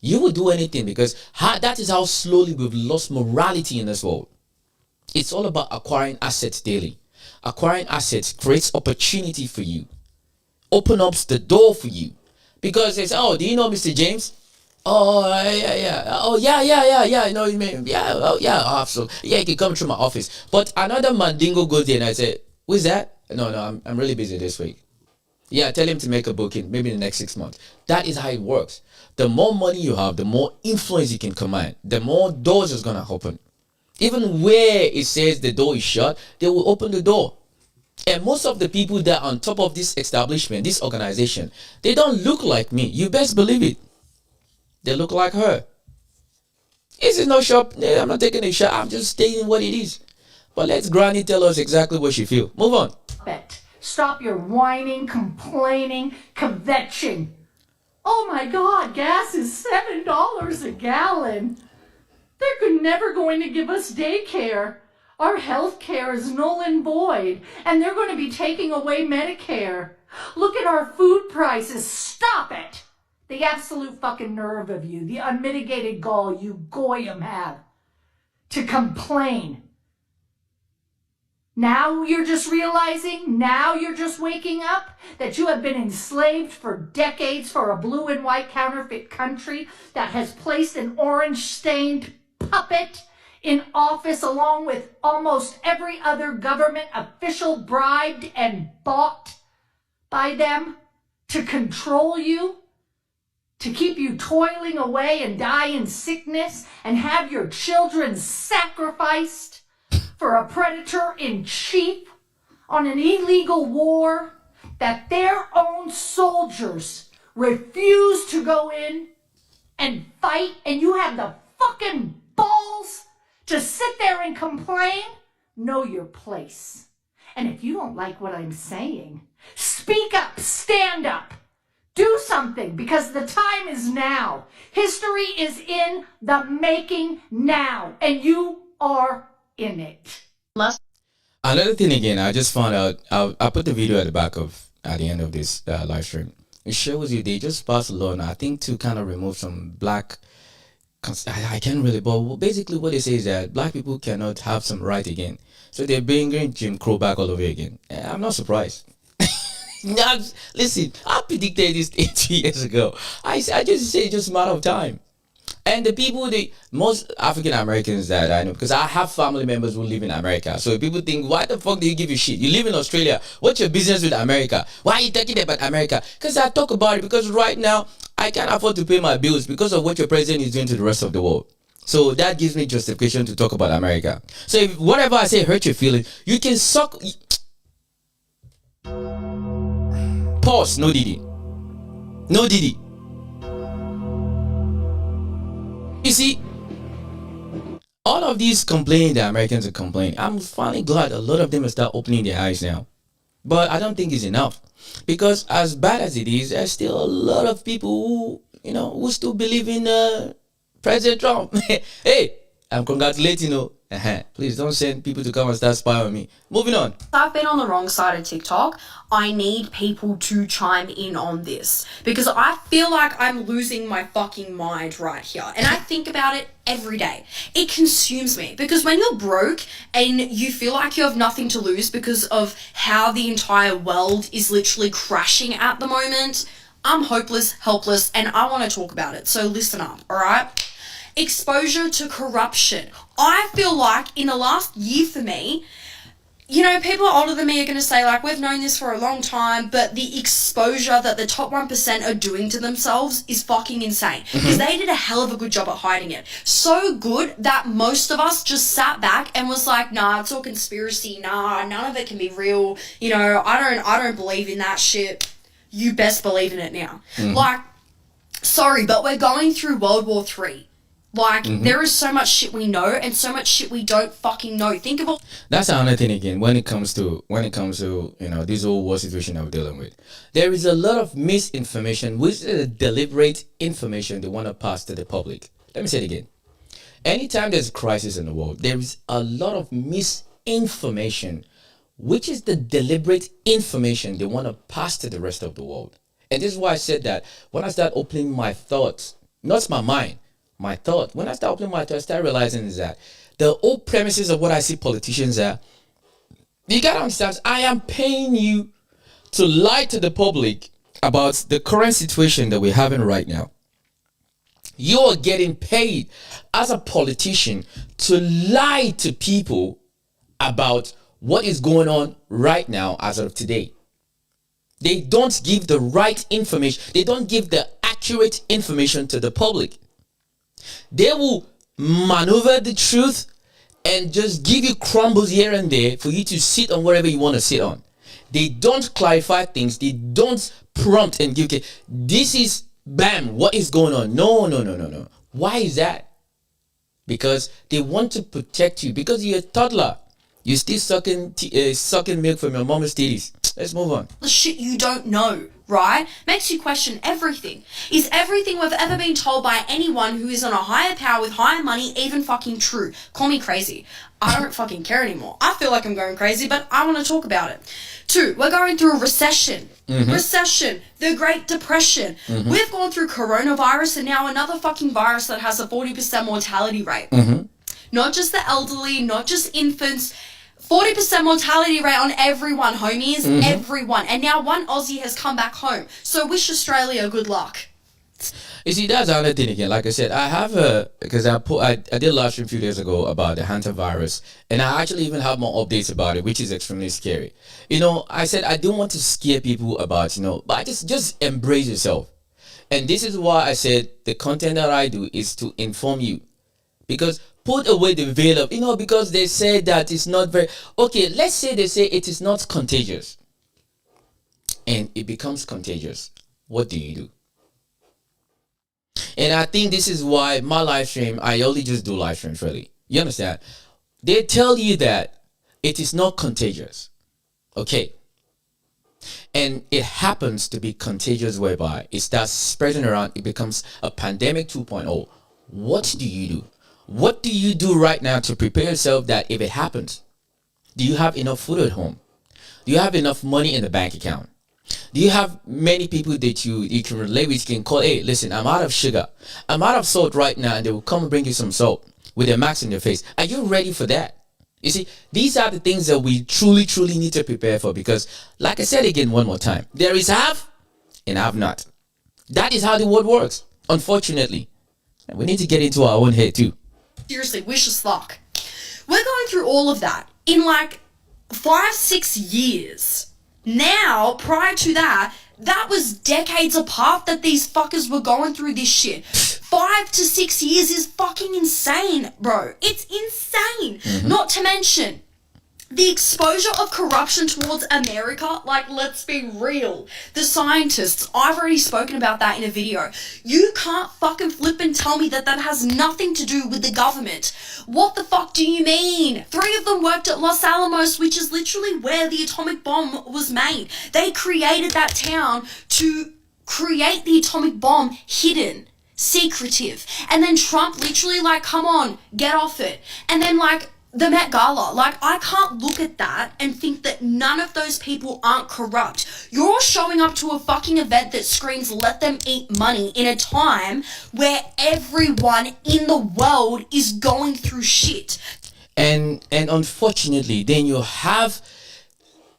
S1: you will do anything, because that is how slowly we've lost morality in this world. It's all about acquiring assets daily. Acquiring assets creates opportunity for you. Open up the door for you. Because they say, oh, do you know Mr. James? Oh, yeah. Oh, yeah. You know, yeah, oh, yeah, absolutely. Yeah, you can come through my office. But another mandingo goes there and I say, who's that? No, I'm really busy this week. Yeah, tell him to make a booking, maybe in the next 6 months. That is how it works. The more money you have, the more influence you can command, the more doors is going to open. Even where it says the door is shut, they will open the door. And most of the people that are on top of this establishment, this organization, they don't look like me. You best believe it. They look like her. This is no shop. I'm not taking a shot. I'm just stating what it is. But let Granny tell us exactly what she feels. Move on.
S6: Stop your whining, complaining, kvetching. Oh my God, gas is $7 a gallon. They're never going to give us daycare. Our health care is null and void, and they're going to be taking away Medicare. Look at our food prices. Stop it! The absolute fucking nerve of you, the unmitigated gall you goyim have to complain. Now you're just realizing, now you're just waking up that you have been enslaved for decades for a blue and white counterfeit country that has placed an orange-stained puppet in office along with almost every other government official bribed and bought by them to control you, to keep you toiling away and die in sickness and have your children sacrificed for a predator in chief on an illegal war that their own soldiers refuse to go in and fight, and you have the fucking balls to sit there and complain, know your place. And if you don't like what I'm saying, speak up, stand up, do something, because the time is now. History is in the making now, and you are in it.
S1: Another thing again, I just found out. I put the video at the end of this live stream. It shows you they just passed a law now, I think, to kind of remove some black. I can't really, but basically what they say is that black people cannot have some right again. So they're bringing Jim Crow back all over again. I'm not surprised. Now, listen, I predicted this 80 years ago. I just say it's just a matter of time. And the people, most African Americans that I know, because I have family members who live in America. So people think, why the fuck do you give a shit? You live in Australia. What's your business with America? Why are you talking about America? Because I talk about it because right now, I can't afford to pay my bills because of what your president is doing to the rest of the world. So that gives me justification to talk about America. So if whatever I say hurt your feelings, you can suck. Pause. No Diddy. No Diddy. You see, all of these complaining that Americans are complaining, I'm finally glad a lot of them will start opening their eyes now. But I don't think it's enough. Because as bad as it is, there's still a lot of people who still believe in President Trump. Hey, I'm congratulating you. Please don't send people to come and start spying on me. Moving on.
S7: I've been on the wrong side of TikTok. I need people to chime in on this because I feel like I'm losing my fucking mind right here. And I think about it every day. It consumes me because when you're broke and you feel like you have nothing to lose because of how the entire world is literally crashing at the moment, I'm hopeless, helpless, and I want to talk about it. So listen up, all right? Exposure to corruption. I feel like in the last year for me, people older than me are going to say, like, we've known this for a long time, but the exposure that the top 1% are doing to themselves is fucking insane. Because they did a hell of a good job at hiding it. So good that most of us just sat back and was like, nah, it's all conspiracy. Nah, none of it can be real. I don't believe in that shit. You best believe in it now. Like, sorry, but we're going through World War III. Like, there is so much shit we know and so much shit we don't fucking know. Think of all...
S1: That's another thing again, when it comes to this whole war situation that we're dealing with. There is a lot of misinformation, which is deliberate information they want to pass to the public. Let me say it again. Anytime there's a crisis in the world, there is a lot of misinformation, which is the deliberate information they want to pass to the rest of the world. And this is why I said that when I start opening my thoughts, not my mind, my thought. When I start opening my thought, I start realizing is that the old premises of what I see politicians are, you gotta understand, I am paying you to lie to the public about the current situation that we're having right now. You're getting paid as a politician to lie to people about what is going on right now as of today. They don't give the right information. They don't give the accurate information to the public. They will maneuver the truth and just give you crumbles here and there for you to sit on whatever you want to sit on. They don't clarify things. They don't prompt and give, okay, this is, bam, what is going on? No. Why is that? Because they want to protect you. Because you're a toddler. You're still sucking milk from your mama's titties. Let's move on.
S7: The shit you don't know, right? Makes you question everything. Is everything we've ever been told by anyone who is on a higher power with higher money even fucking true? Call me crazy. I don't fucking care anymore. I feel like I'm going crazy, but I want to talk about it. 2, we're going through a recession. Recession, the Great Depression. We've gone through coronavirus and now another fucking virus that has a 40% mortality rate. Not just the elderly, not just infants. 40% mortality rate on everyone, homies. Everyone. And now one Aussie has come back home. So wish Australia good luck.
S1: You see, that's another thing again. Like I said, I have because I did a live stream a few days ago about the hantavirus, and I actually even have more updates about it, which is extremely scary. I said I don't want to scare people about, but I just embrace yourself. And this is why I said the content that I do is to inform you. Because put away the veil of, because they say that it's not very, okay, let's say they say it is not contagious. And it becomes contagious. What do? And I think this is why my live stream, I only just do live streams really. You understand? They tell you that it is not contagious. Okay. And it happens to be contagious whereby it starts spreading around. It becomes a pandemic 2.0. What do you do? What do you do right now to prepare yourself that if it happens, do you have enough food at home? Do you have enough money in the bank account? Do you have many people that you can relate with, you can call, hey, listen, I'm out of sugar. I'm out of salt right now, and they will come and bring you some salt with their mask in their face. Are you ready for that? You see, these are the things that we truly, truly need to prepare for because, like I said again one more time, there is have and have not. That is how the world works, unfortunately. And we need to get into our own head too.
S7: Seriously, wish us luck. We're going through all of that in like 5-6 years. Now, prior to that, that was decades apart that these fuckers were going through this shit. 5 to 6 years is fucking insane, bro. It's insane. Not to mention the exposure of corruption towards America. Like, let's be real. The scientists, I've already spoken about that in a video. You can't fucking flip and tell me that that has nothing to do with the government. What the fuck do you mean? 3 of them worked at Los Alamos, which is literally where the atomic bomb was made. They created that town to create the atomic bomb hidden, secretive. And then Trump literally like, come on, get off it. And then like, the Met Gala, like, I can't look at that and think that none of those people aren't corrupt. You're all showing up to a fucking event that screams, let them eat money in a time where everyone in the world is going through shit.
S1: And unfortunately, then you have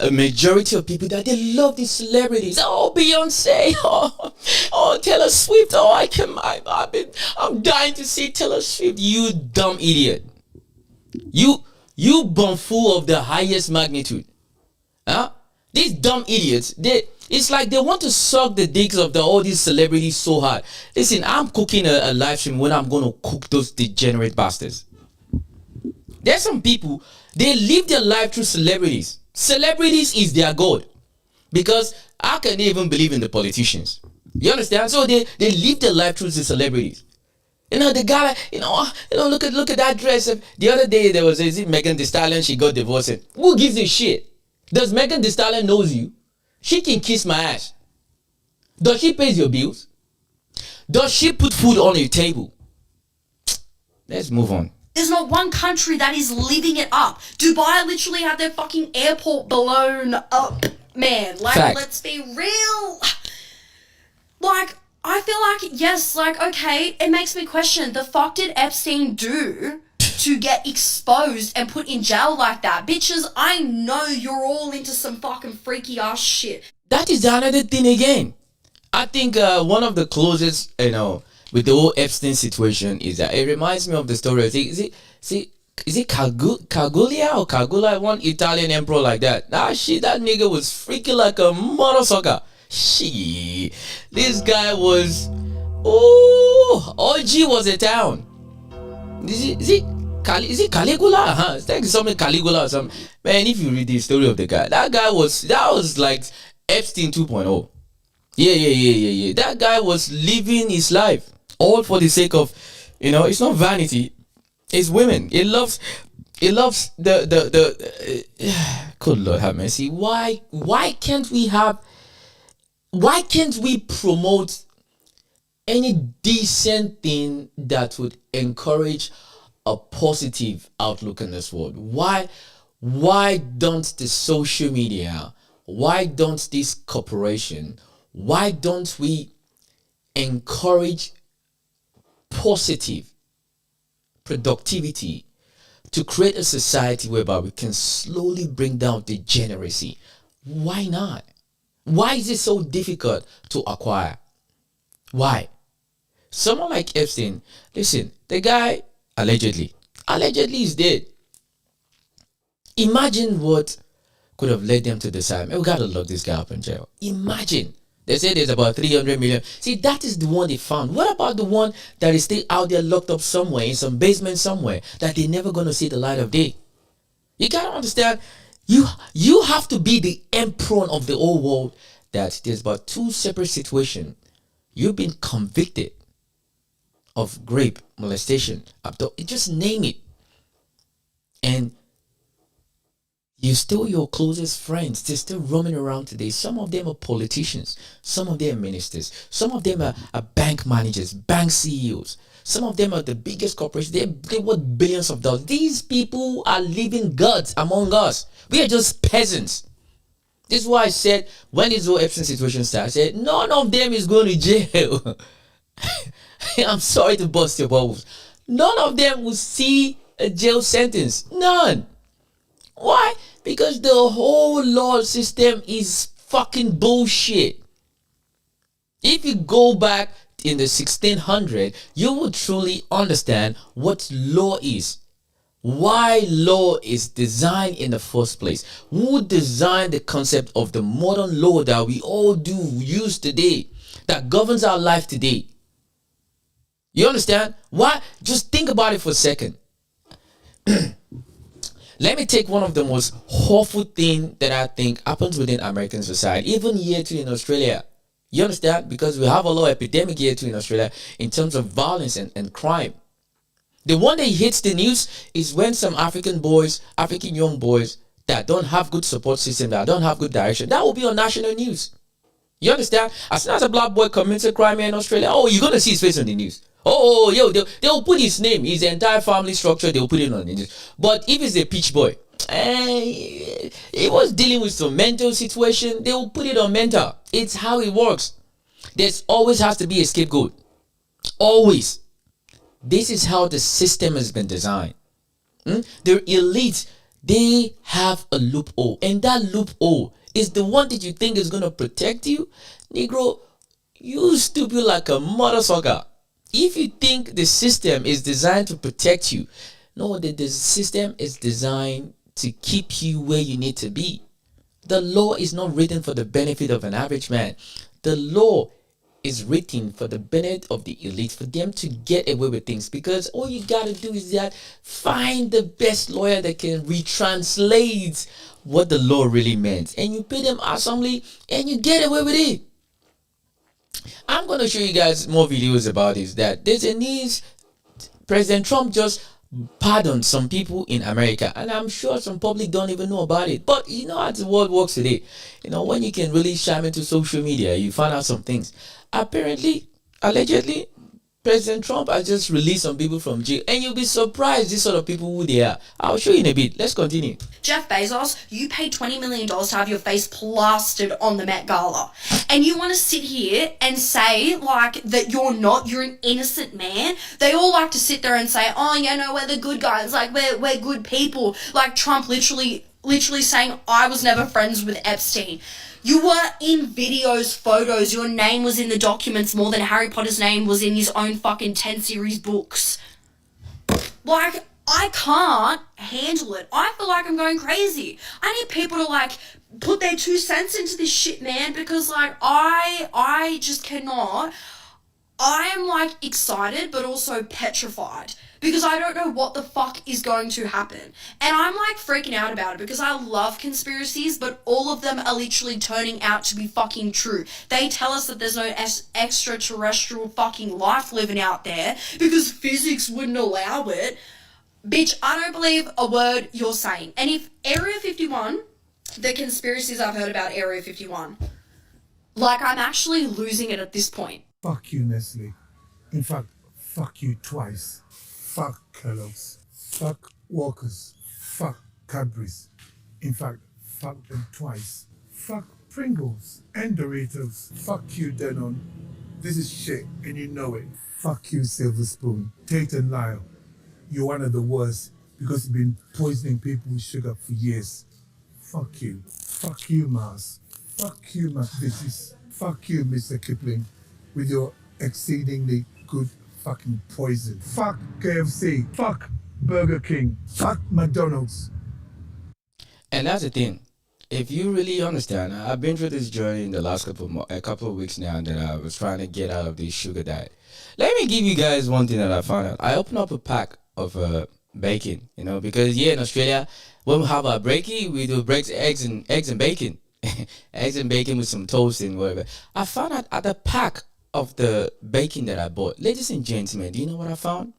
S1: a majority of people that they love these celebrities. Oh, Beyonce. Oh, Taylor Swift. Oh, I'm dying to see Taylor Swift. You dumb idiot. You bumfool of the highest magnitude. Huh? These dumb idiots, it's like they want to suck the dicks of all these celebrities so hard. Listen, I'm cooking a live stream when I'm going to cook those degenerate bastards. There's some people, they live their life through celebrities. Celebrities is their god. Because how can they even believe in the politicians? You understand? So they live their life through the celebrities. You know, the guy, look at that dress. The other day, there was, is it Megan Thee Stallion? She got divorced. Who gives a shit? Does Megan Thee Stallion knows you? She can kiss my ass. Does she pay your bills? Does she put food on your table? Let's move on.
S7: There's not one country that is living it up. Dubai literally had their fucking airport blown up, man. Like,
S1: Fact.
S7: Let's be real. Like, I feel like, yes, like, okay, it makes me question, the fuck did Epstein do to get exposed and put in jail like that? Bitches, I know you're all into some fucking freaky ass shit.
S1: That is another thing again. I think one of the closest, with the whole Epstein situation is that it reminds me of the story. Is it Cagulia or Cagula? One Italian emperor like that. That nigga was freaking like a motherfucker. This guy was, OG was a town. Is it Caligula? Huh? It's like something Caligula or something. Man, if you read the story of the guy, that was like Epstein 2.0. Yeah. That guy was living his life all for the sake of, it's not vanity, it's women. It loves the good Lord have mercy. Why can't we promote any decent thing that would encourage a positive outlook in this world? Why don't the social media, why don't this corporation, why don't we encourage positive productivity to create a society whereby we can slowly bring down degeneracy? Why not? Why is it so difficult to acquire? Why? Someone like Epstein, listen, the guy allegedly is dead. Imagine what could have led them to decide, man, we gotta lock this guy up in jail. Imagine. They say there's about 300 million. See, that is the one they found. What about the one that is still out there locked up somewhere, in some basement somewhere, that they're never gonna see the light of day? You gotta understand, you have to be the emperor of the whole world, that there's about 2 separate situations. You've been convicted of rape, molestation, just name it. And you still your closest friends. They're still roaming around today. Some of them are politicians. Some of them are ministers. Some of them are bank managers, bank CEOs. Some of them are the biggest corporations. They worth billions of dollars. These people are living gods among us. We are just peasants. This is why I said, when this whole Epstein situation started, I said, none of them is going to jail. I'm sorry to bust your bubbles. None of them will see a jail sentence. None. Why? Because the whole law system is fucking bullshit. If you go back in the 1600s, you will truly understand what law is. Why law is designed in the first place. Who designed the concept of the modern law that we all do use today, that governs our life today? You understand? Why? Just think about it for a second. Let me take one of the most awful thing that I think happens within American society, even here too in Australia. You understand? Because we have a lot of epidemic here too in Australia in terms of violence and crime. The one that hits the news is when some African young boys that don't have good support system, that don't have good direction, that will be on national news. You understand? As soon as a black boy commits a crime here in Australia, oh, you're going to see his face on the news. Oh, yo, they'll put his name, his entire family structure, they'll put it on the news. But if it's a peach boy, he was dealing with some mental situation, they will put it on mental. It's how it works. There's always has to be a scapegoat. Always. This is how the system has been designed. The elite, they have a loophole. And that loophole is the one that you think is going to protect you. Negro, you stupid like a mother sucker. If you think the system is designed to protect you, no, the system is designed to keep you where you need to be. The law is not written for the benefit of an average man. The law is written for the benefit of the elite, for them to get away with things, because all you gotta do is that find the best lawyer that can retranslate what the law really meant, and you pay them handsomely and you get away with it. I'm going to show you guys more videos about this, that there's a news. President Trump just pardoned some people in America, and I'm sure some public don't even know about it. But you know how the world works today. You know, when you can really chime into social media, you find out some things. Apparently, allegedly, President Trump has just released some people from jail, and you'll be surprised these sort of people who they are. I'll show you in a bit. Let's continue.
S7: Jeff Bezos, you paid $20 million to have your face plastered on the Met Gala. And you want to sit here and say, like, that you're an innocent man? They all like to sit there and say, oh, you know, we're the good guys, like, we're good people. Like Trump literally saying, I was never friends with Epstein. You were in videos, photos, your name was in the documents more than Harry Potter's name was in his own fucking 10 series books. Like, I can't handle it. I feel like I'm going crazy. I need people to, like, put their 2 cents into this shit, man, because, like, I just cannot. I am, like, excited, but also petrified. Because I don't know what the fuck is going to happen. And I'm like freaking out about it because I love conspiracies, but all of them are literally turning out to be fucking true. They tell us that there's no extraterrestrial fucking life living out there because physics wouldn't allow it. Bitch, I don't believe a word you're saying. And if Area 51, the conspiracies I've heard about Area 51, like I'm actually losing it at this point.
S8: Fuck you, Nestle. In fact, fuck you twice. Fuck Kellogg's. Fuck Walkers. Fuck Cadbury's. In fact, fuck them twice. Fuck Pringles and Doritos. Fuck you, Denon. This is shit and you know it. Fuck you, Silver Spoon. Tate and Lyle. You're one of the worst because you've been poisoning people with sugar for years. Fuck you. Fuck you, Mars. Fuck you, McVitie's. Fuck you, Mr. Kipling, with your exceedingly good fucking poison. Fuck KFC. Fuck Burger King. Fuck McDonald's.
S1: And that's the thing. If you really understand, I've been through this journey in the last couple of weeks now that I was trying to get out of this sugar diet. Let me give you guys one thing that I found out. I opened up a pack of bacon, you know, because here in Australia, when we have our brekkie, we do eggs and bacon. Eggs and bacon with some toast and whatever. I found out at the pack of the bacon that I bought, ladies and gentlemen, do you know what I found?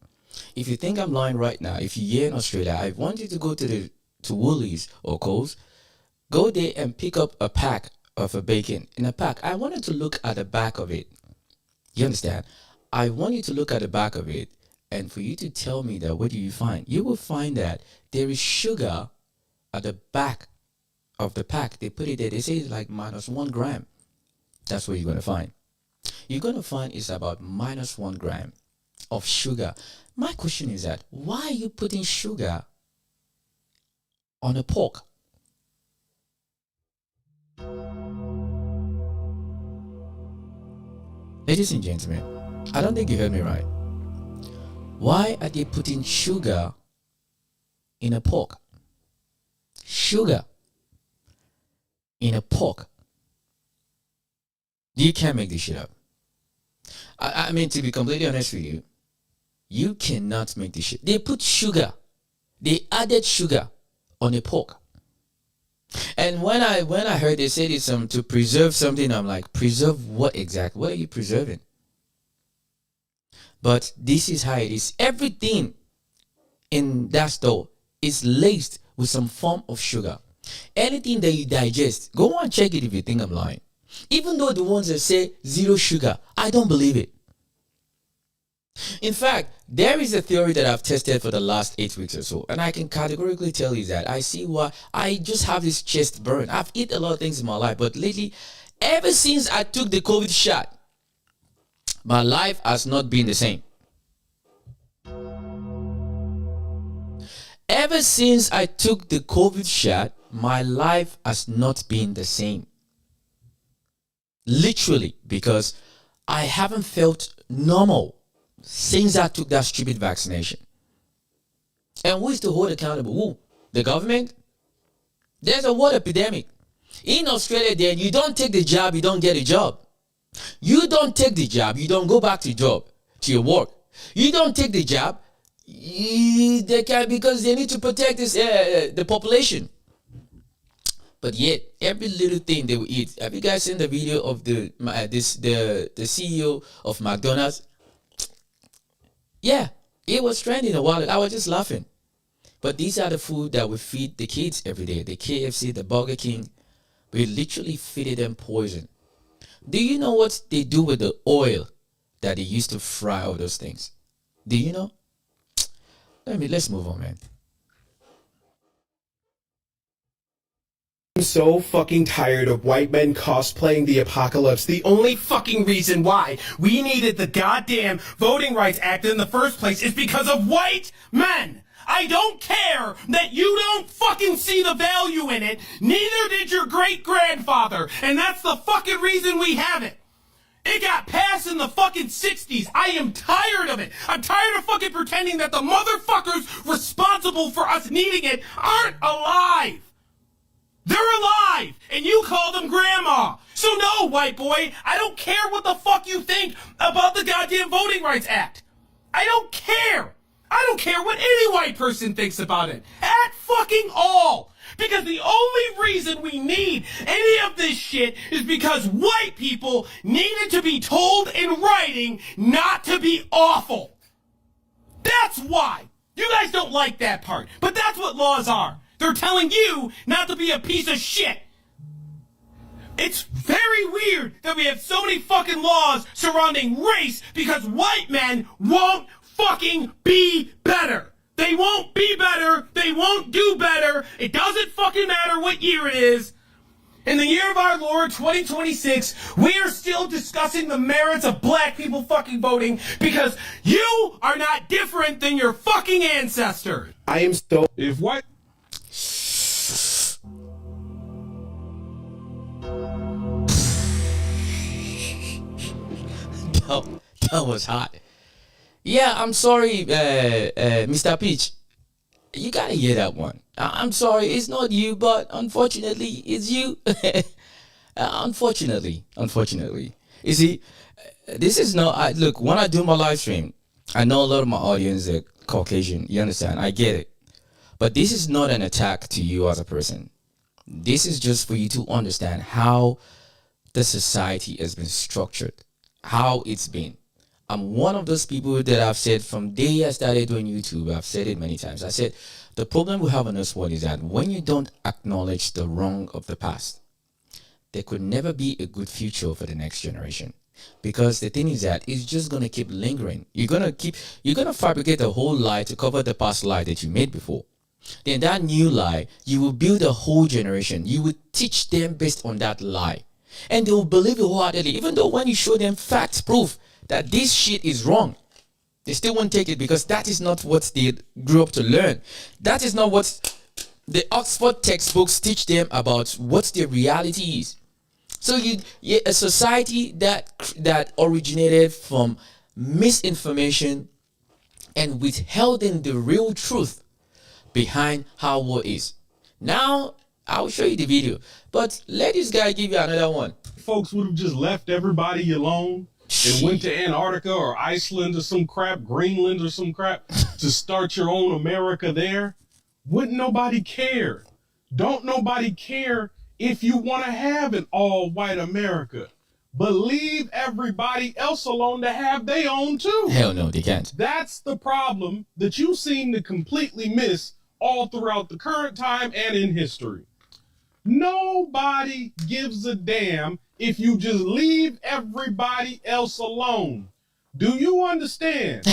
S1: If you think I'm lying right now, if you're here in Australia, I want you to go to Woolies or Coles, go there and pick up a pack of a bacon in a pack. I wanted to look at the back of it. You understand? I want you to look at the back of it, and for you to tell me that what do you find? You will find that there is sugar at the back of the pack. They put it there. They say it's like -1 gram. That's what you're going to find. You're going to find it's about -1 gram of sugar. My question is that why are you putting sugar on a pork? Ladies and gentlemen, I don't think you heard me right. Why are they putting sugar in a pork? Sugar in a pork. You can't make this shit up. I mean, to be completely honest with you, you cannot make this shit. They put sugar. They added sugar on a pork. And when I heard they said it's to preserve something, I'm like, preserve what exactly? What are you preserving? But this is how it is. Everything in that store is laced with some form of sugar. Anything that you digest, go and check it if you think I'm lying. Even though the ones that say 0 sugar, I don't believe it. In fact, there is a theory that I've tested for the last 8 weeks or so, and I can categorically tell you that I see why. I just have this chest burn. I've eaten a lot of things in my life, but lately, ever since I took the COVID shot, my life has not been the same. Ever since I took the COVID shot, my life has not been the same. Literally, because I haven't felt normal since I took that stupid vaccination. And who is to hold accountable? Who? The government? There's a water epidemic. In Australia, then, you don't take the job, you don't get a job. You don't take the job, you don't go back to your work. You don't take the job, because they need to protect the population. But yet, every little thing they will eat. Have you guys seen the video of the CEO of McDonald's? Yeah, it was trending a while. I was just laughing. But these are the food that we feed the kids every day. The KFC, the Burger King. We literally feed them poison. Do you know what they do with the oil that they used to fry all those things? Do you know? Let's move on, man.
S9: I'm so fucking tired of white men cosplaying the apocalypse. The only fucking reason why we needed the goddamn Voting Rights Act in the first place is because of white men. I don't care that you don't fucking see the value in it. Neither did your great-grandfather. And that's the fucking reason we have it. It got passed in the fucking 60s. I am tired of it. I'm tired of fucking pretending that the motherfuckers responsible for us needing it aren't alive. They're alive, and you call them grandma. So no, white boy, I don't care what the fuck you think about the goddamn Voting Rights Act. I don't care. I don't care what any white person thinks about it. At fucking all. Because the only reason we need any of this shit is because white people needed to be told in writing not to be awful. That's why. You guys don't like that part, but that's what laws are. They're telling you not to be a piece of shit. It's very weird that we have so many fucking laws surrounding race because white men won't fucking be better. They won't be better. They won't do better. It doesn't fucking matter what year it is. In the year of our Lord 2026, we are still discussing the merits of black people fucking voting because you are not different than your fucking ancestors. I am so...
S2: If what?
S1: That was hot. Yeah, I'm sorry, Mr. Peach. You gotta hear that one. I'm sorry, it's not you, but unfortunately, it's you. Unfortunately. You see, this is not... look, when I do my live stream, I know a lot of my audience are Caucasian. You understand? I get it. But this is not an attack to you as a person. This is just for you to understand how the society has been structured. how it's been. I'm one of those people that I've said from day I started doing YouTube, I've said it many times. I said the problem we have in this world is that when you don't acknowledge the wrong of the past, there could never be a good future for the next generation. Because the thing is that it's just gonna keep lingering. You're gonna fabricate a whole lie to cover the past lie that you made before. Then that new lie, you will build a whole generation. You will teach them based on that lie. And they will believe it wholeheartedly, even though when you show them facts, proof that this shit is wrong, they still won't take it because that is not what they grew up to learn. That is not what the Oxford textbooks teach them about what the reality is. So a society that originated from misinformation and withholding the real truth behind how war is. Now I'll show you the video, but let this guy give you another one.
S10: Folks would have just left everybody alone and went to Antarctica or Iceland or some crap, Greenland or some crap, to start your own America there. Wouldn't nobody care? Don't nobody care if you want to have an all-white America. But leave everybody else alone to have their own too.
S1: Hell no, they can't.
S10: That's the problem that you seem to completely miss all throughout the current time and in history. Nobody gives a damn if you just leave everybody else alone. Do you understand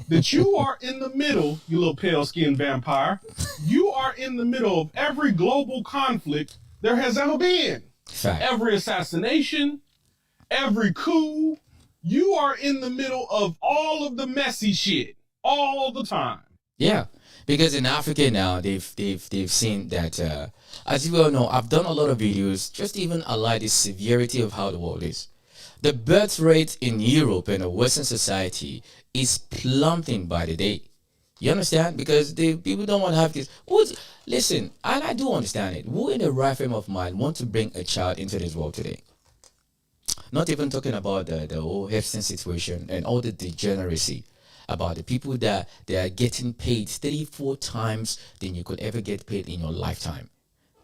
S10: that you are in the middle, you little pale-skinned vampire, you are in the middle of every global conflict there has ever been.
S1: Fact.
S10: Every assassination, every coup, you are in the middle of all of the messy shit all the time.
S1: Yeah, because in Africa now they've seen that as you well know, I've done a lot of videos just to even highlight the severity of how the world is. The birth rate in Europe and a Western society is plummeting by the day. You understand? Because the people don't want to have kids. Listen, and I do understand it. Who in the right frame of mind want to bring a child into this world today? Not even talking about the whole Epstein situation and all the degeneracy about the people that they are getting paid 34 times than you could ever get paid in your lifetime.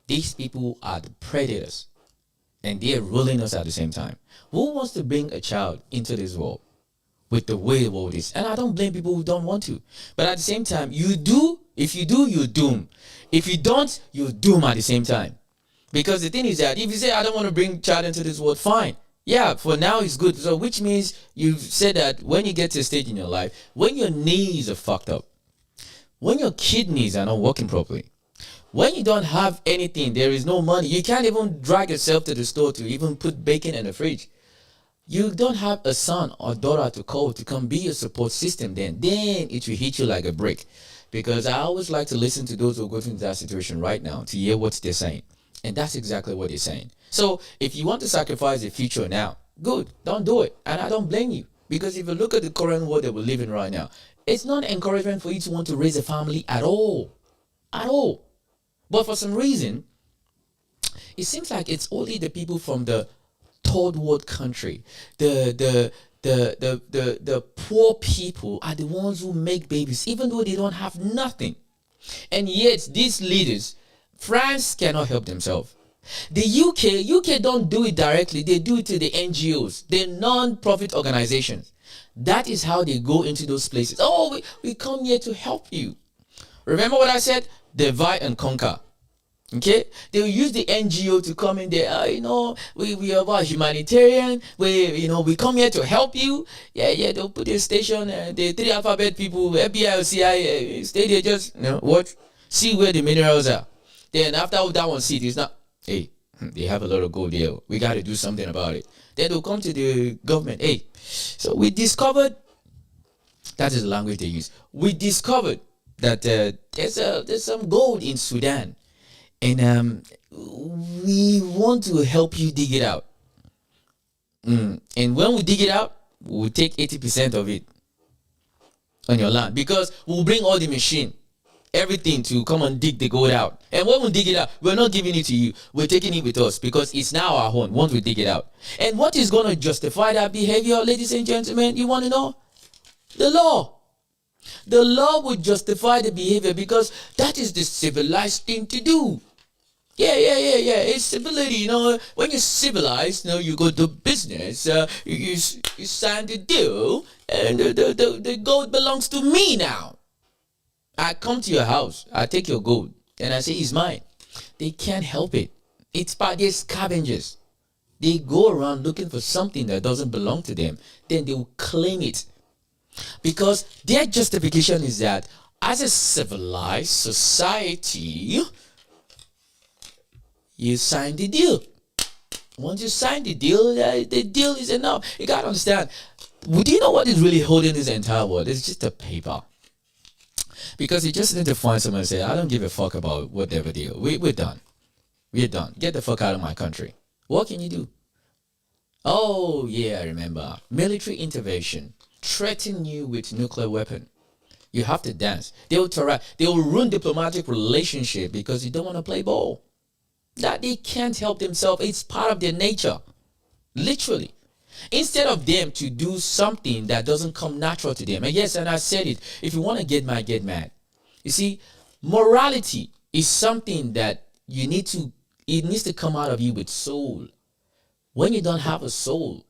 S1: These people are the predators, and they are ruling us at the same time. Who wants to bring a child into this world with the way the world is? And I don't blame people who don't want to. But at the same time, you do. If you do, you're doomed. If you don't, you're doomed at the same time. Because the thing is that if you say, I don't want to bring a child into this world, fine. Yeah, for now it's good. So which means you've said that when you get to a stage in your life, when your knees are fucked up, when your kidneys are not working properly, when you don't have anything, there is no money, you can't even drag yourself to the store to even put bacon in the fridge. You don't have a son or daughter to call to come be a support system, then it will hit you like a brick. Because I always like to listen to those who go through that situation right now to hear what they're saying. And that's exactly what they're saying. So if you want to sacrifice the future now, good, don't do it. And I don't blame you. Because if you look at the current world that we're living right now, it's not encouragement for you to want to raise a family at all. At all. But for some reason, it seems like it's only the people from the third world country, the poor people are the ones who make babies, even though they don't have nothing. And yet, these leaders, France cannot help themselves. The UK don't do it directly. They do it to the NGOs, the non-profit organizations. That is how they go into those places. Oh, we come here to help you. Remember what I said? Divide and conquer. Okay, they will use the NGO to come in there. We are about humanitarian. We come here to help you. Yeah. They'll put a station. The three alphabet people, FBI or CIA, stay there. Just watch, see where the minerals are. Then after that one seat, it's not. Hey, they have a lot of gold here. We got to do something about it. Then they'll come to the government. Hey, so we discovered. That is the language they use. We discovered that there's some gold in Sudan. And we want to help you dig it out. And when we dig it out, we'll take 80% of it on your land. Because we'll bring all the machine, everything to come and dig the gold out. And when we dig it out, we're not giving it to you. We're taking it with us because it's now our own once we dig it out. And what is going to justify that behavior, ladies and gentlemen? You want to know? The law. The law would justify the behavior because that is the civilized thing to do. Yeah. It's civility, you know. When you're civilized, you know, you go to business, you sign the deal, and the gold belongs to me now. I come to your house, I take your gold, and I say it's mine. They can't help it. It's by their scavengers. They go around looking for something that doesn't belong to them, then they will claim it. Because their justification is that as a civilized society, you sign the deal. Once you sign the deal is enough. You gotta understand. Do you know what is really holding this entire world? It's just a paper. Because you just need to find someone and say, I don't give a fuck about whatever deal. We're done. We're done. Get the fuck out of my country. What can you do? Oh, yeah, I remember. Military intervention. Threaten you with nuclear weapon. You have to dance. They will ruin diplomatic relationship because you don't want to play ball. That they can't help themselves. It's part of their nature. Literally. Instead of them to do something that doesn't come natural to them. And yes, and I said it. If you want to get mad, get mad. You see, morality is something that it needs to come out of you with soul. When you don't have a soul,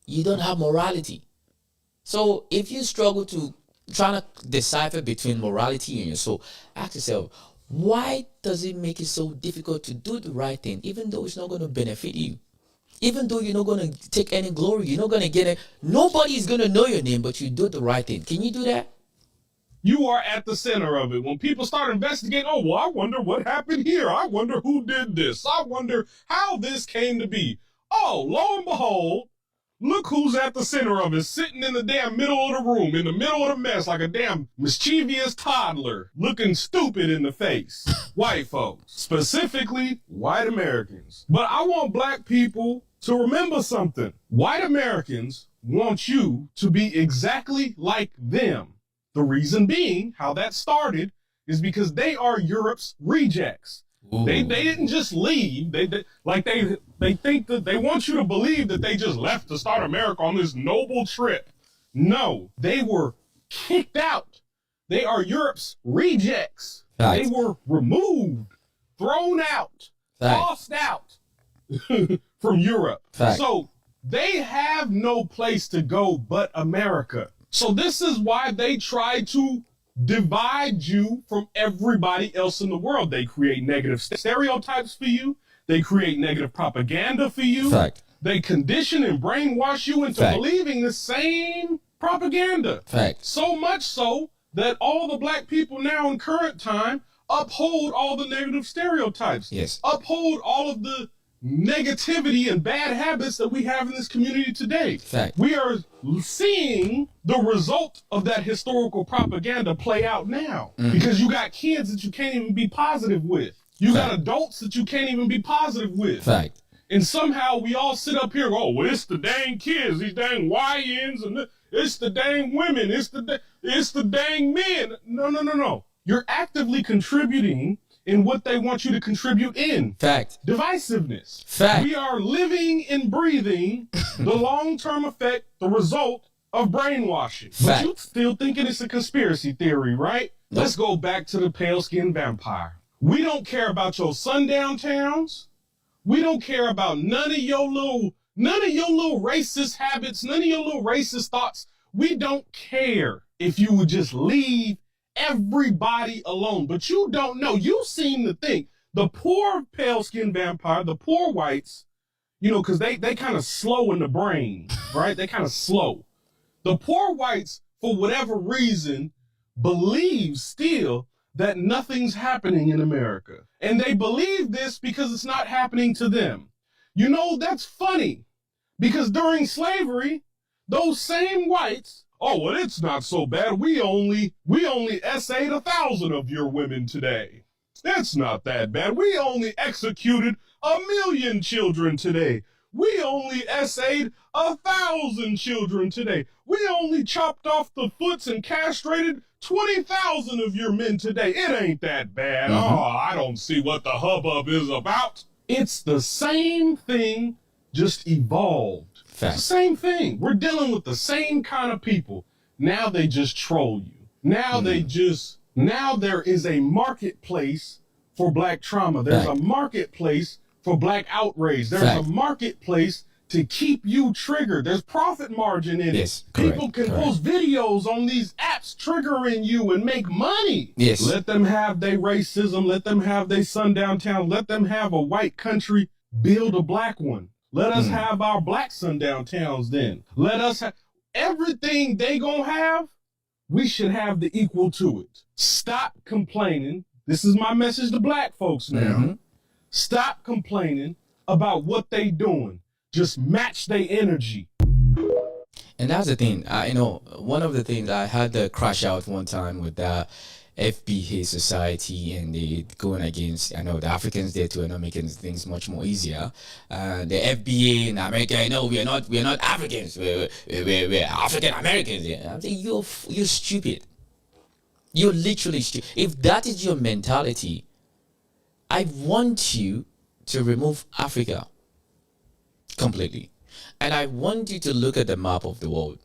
S1: you don't have morality. So if you struggle to try to decipher between morality and your soul, ask yourself, why does it make it so difficult to do the right thing, even though it's not going to benefit you? Even though you're not going to take any glory, you're not going to get it. Nobody is going to know your name, but you do the right thing. Can you do that?
S10: You are at the center of it. When people start investigating, oh, well, I wonder what happened here. I wonder who did this. I wonder how this came to be. Oh, lo and behold, look who's at the center of it, sitting in the damn middle of the room, in the middle of the mess, like a damn mischievous toddler, looking stupid in the face. White folks, specifically white Americans. But I want black people to remember something. White Americans want you to be exactly like them. The reason being, how that started, is because they are Europe's rejects. They didn't just leave. They think that they want you to believe that they just left to start America on this noble trip. No, they were kicked out. They are Europe's rejects.
S1: Right.
S10: They were removed, thrown out, tossed out from Europe.
S1: Fact.
S10: So they have no place to go but America. So this is why they try to divide you from everybody else in the world. They create negative stereotypes for you. They create negative propaganda for you.
S1: Fact.
S10: They condition and brainwash you into
S1: Fact.
S10: believing the same propaganda.
S1: Fact.
S10: So much so that all the black people now in current time uphold all the negative stereotypes.
S1: Yes.
S10: Uphold all of the negativity and bad habits that we have in this community today.
S1: Fact.
S10: We are seeing the result of that historical propaganda play out now. Because you got kids that you can't even be positive with. You got adults that you can't even be positive with.
S1: Fact.
S10: And somehow we all sit up here and go, oh, well, it's the dang kids, these dang YNs, and it's the dang women, it's the dang men. No. You're actively contributing in what they want you to contribute in.
S1: Fact.
S10: Divisiveness.
S1: Fact.
S10: We are living and breathing the long-term effect, the result of brainwashing.
S1: Fact.
S10: But you still thinking it's a conspiracy theory, right?
S1: Nope.
S10: Let's go back to the pale-skinned vampire. We don't care about your sundown towns. We don't care about none of your little racist habits, none of your little racist thoughts. We don't care if you would just leave everybody alone. But you don't know. You seem to think the poor pale-skinned vampire, the poor whites, you know, because they kind of slow in the brain, right? They kind of slow. The poor whites, for whatever reason, believe still that nothing's happening in America. And they believe this because it's not happening to them. You know, that's funny. Because during slavery, those same whites, oh, well, it's not so bad. We only essayed 1,000 of your women today. That's not that bad. We only executed 1,000,000 children today. We only essayed 1,000 children today. We only chopped off the foots and castrated 20,000 of your men today. It ain't that bad.
S1: Mm-hmm.
S10: Oh, I don't see what the hubbub is about. It's the same thing, just evolved.
S1: Fact.
S10: It's the same thing. We're dealing with the same kind of people. Now they just troll you. Now there is a marketplace for black trauma. There's
S1: Right.
S10: a marketplace for black outrage. There's
S1: Fact.
S10: a marketplace to keep you triggered. There's profit margin in
S1: Yes,
S10: it.
S1: correct,
S10: People can
S1: correct.
S10: post videos on these apps triggering you and make money.
S1: Yes.
S10: Let them have their racism. Let them have their sundown town. Let them have a white country build a black one. Let us have our black sundown towns then. Let us have everything they gonna have. We should have the equal to it. Stop complaining. This is my message to black folks now.
S1: Mhm.
S10: Stop complaining about what they doing. Just match their energy.
S1: And that's the thing. One of the things I had to crash out one time with the FBA society, and they going against. I know the Africans there too are not making things much more easier. The FBA in America, we are not Africans. We're African Americans. Yeah. I'm saying you're stupid. You're literally stupid. If that is your mentality, I want you to remove Africa completely. And I want you to look at the map of the world.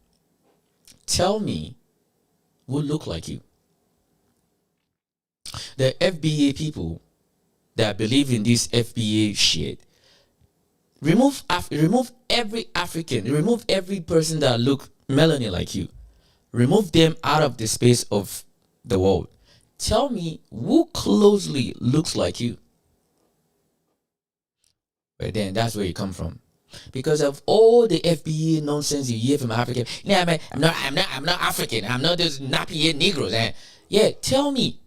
S1: Tell me who look like you. The FBA people that believe in this FBA shit, remove every African, remove every person that look melanin like you. Remove them out of the space of the world. Tell me who closely looks like you. But then that's where you come from. Because of all the FBA nonsense you hear from Africa. I'm not African. I'm not those nappy Negroes. Yeah, tell me.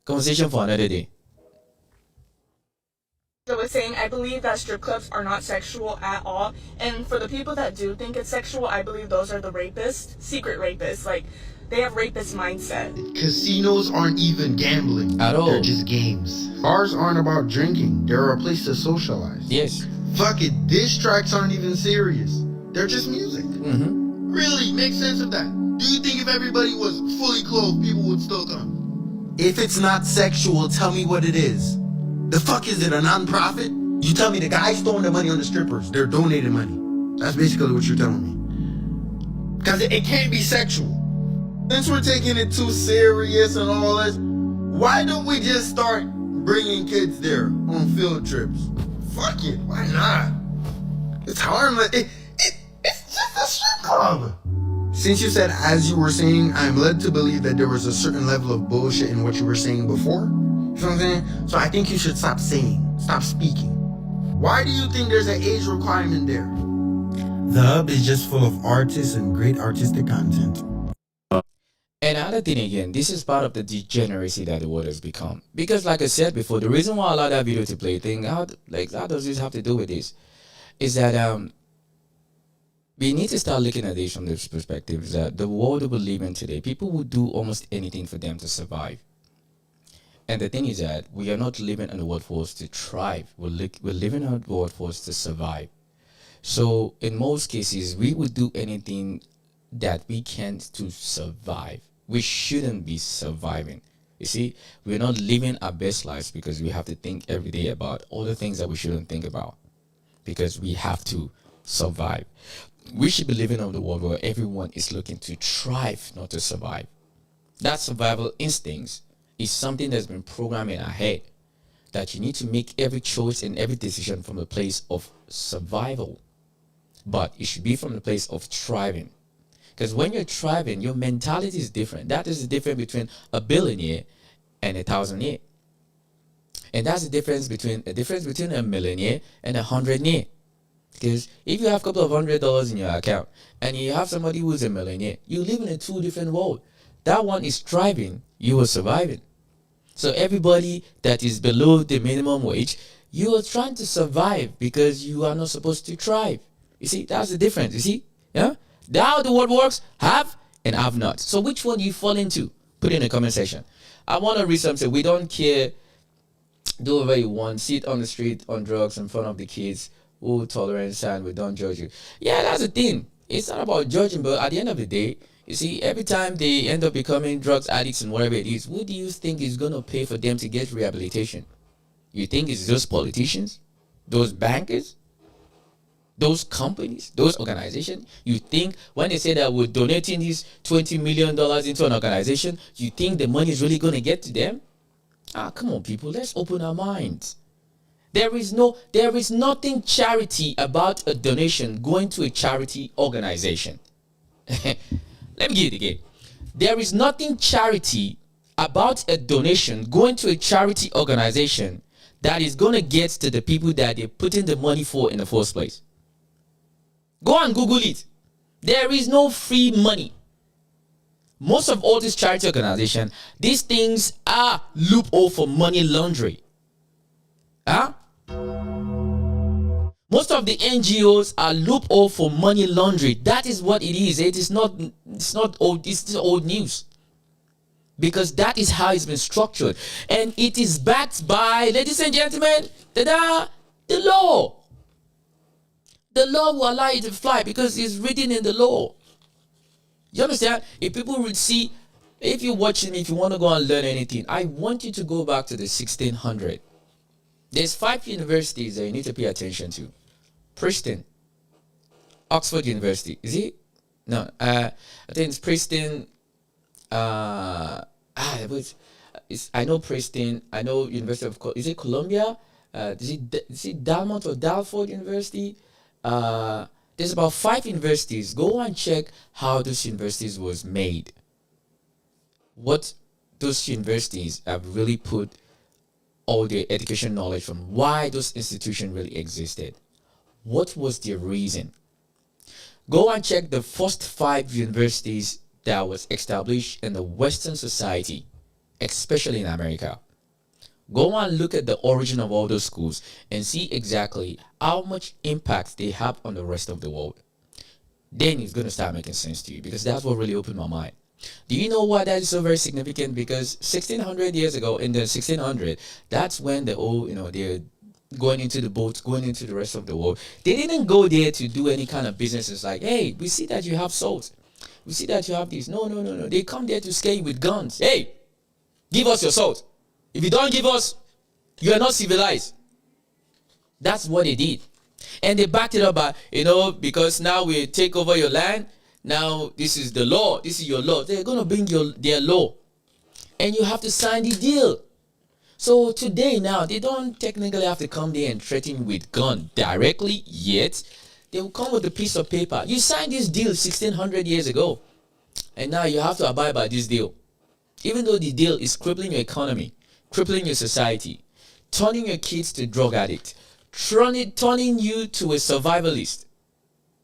S1: Conversation for another day.
S11: I was saying, I believe that strip clubs are not sexual at all. And for the people that do think it's sexual, I believe those are the rapists, secret rapists. Like, they have rapist mindset.
S12: Casinos aren't even gambling.
S1: At all.
S12: They're just games. Bars aren't about drinking. They're a place to socialize.
S1: Yes.
S12: Fuck it, diss tracks aren't even serious. They're just music.
S1: Mm-hmm.
S12: Really, make sense of that. Do you think if everybody was fully clothed, people would still come? If it's not sexual, tell me what it is. The fuck is it, a non-profit? You tell me the guys throwing the money on the strippers, they're donating money. That's basically what you're telling me. Because it can't be sexual. Since we're taking it too serious and all this, why don't we just start bringing kids there on field trips? Fuck it, why not? It's harmless. It's just a strip club. Since you said, as you were saying, I'm led to believe that there was a certain level of bullshit in what you were saying before. You know what I'm saying? So I think you should stop speaking. Why do you think there's an age requirement there? The hub is just full of artists and great artistic content.
S1: And another thing again, this is part of the degeneracy that the world has become. Because like I said before, the reason why I allow that video to play thing, how does this have to do with this? Is that we need to start looking at this from this perspective, is that the world we live in today, people will do almost anything for them to survive. And the thing is that we are not living in the world for us to thrive. We're living in the world for us to survive. So in most cases, we would do anything that we can to survive. We shouldn't be surviving. You see, we're not living our best lives because we have to think every day about all the things that we shouldn't think about because we have to survive. We should be living in a world where everyone is looking to thrive, not to survive. That survival instincts is something that's been programmed in our head, that you need to make every choice and every decision from a place of survival. But it should be from the place of thriving. Because when you're thriving, your mentality is different. That is the difference between a billionaire and a thousandaire. And that's the difference between a millionaire and a hundredaire. Because if you have a couple of $100 in your account and you have somebody who's a millionaire, you live in a two different world. That one is thriving, you are surviving. So everybody that is below the minimum wage, you are trying to survive because you are not supposed to thrive. You see, that's the difference. You see, yeah. How the world works, have and have not. So which one do you fall into? Put it in the comment section. I want to read something. We don't care. Do whatever you want. Sit on the street on drugs in front of the kids. Oh, tolerance, and we don't judge you. Yeah, that's the thing. It's not about judging, but at the end of the day, you see, every time they end up becoming drugs addicts and whatever it is, who do you think is going to pay for them to get rehabilitation? You think it's those politicians? Those bankers? Those companies, those organizations? You think when they say that we're donating these $20 million into an organization, you think the money is really going to get to them? Come on, people, let's open our minds. There is nothing charity about a donation going to a charity organization. Let me give it again. There is nothing charity about a donation going to a charity organization that is going to get to the people that they're putting the money for in the first place. Go and Google it. There is no free money. Most of all these charity organizations, these things are loophole for money laundering. Most of the NGOs are loophole for money laundering. That is what it is. It's not old. It's old news. Because that is how it's been structured. And it is backed by, ladies and gentlemen, the law. The law will allow you to fly because it's written in the law. You understand? If people would see, if you're watching me, if you want to go and learn anything, I want you to go back to the 1600. There's 5 universities that you need to pay attention to. Princeton, Oxford University. Is it? No, I think it's Princeton. I know Princeton. I know University of. Is it Columbia? Is it Dalmont or Dalford University? There's about 5 universities. Go and check how those universities was made. What those universities have really put all their education knowledge from, why those institutions really existed. What was their reason? Go and check the first 5 universities that was established in the Western society, especially in America. Go and look at the origin of all those schools and see exactly how much impact they have on the rest of the world. Then it's going to start making sense to you, because that's what really opened my mind. Do you know why that is so very significant? Because 1600 years ago, in the 1600, that's when the old, they're going into the boats, going into the rest of the world. They didn't go there to do any kind of business. It's like, hey, we see that you have salt. We see that you have this. No. They come there to scare you with guns. Hey, give us your salt. If you don't give us, you are not civilized. That's what they did. And they backed it up by, because now we take over your land. Now this is the law. This is your law. They're going to bring their law. And you have to sign the deal. So today now, they don't technically have to come there and threaten with gun directly yet. They will come with a piece of paper. You signed this deal 1600 years ago. And now you have to abide by this deal. Even though the deal is crippling your economy, crippling your society, turning your kids to drug addicts, turning you to a survivalist.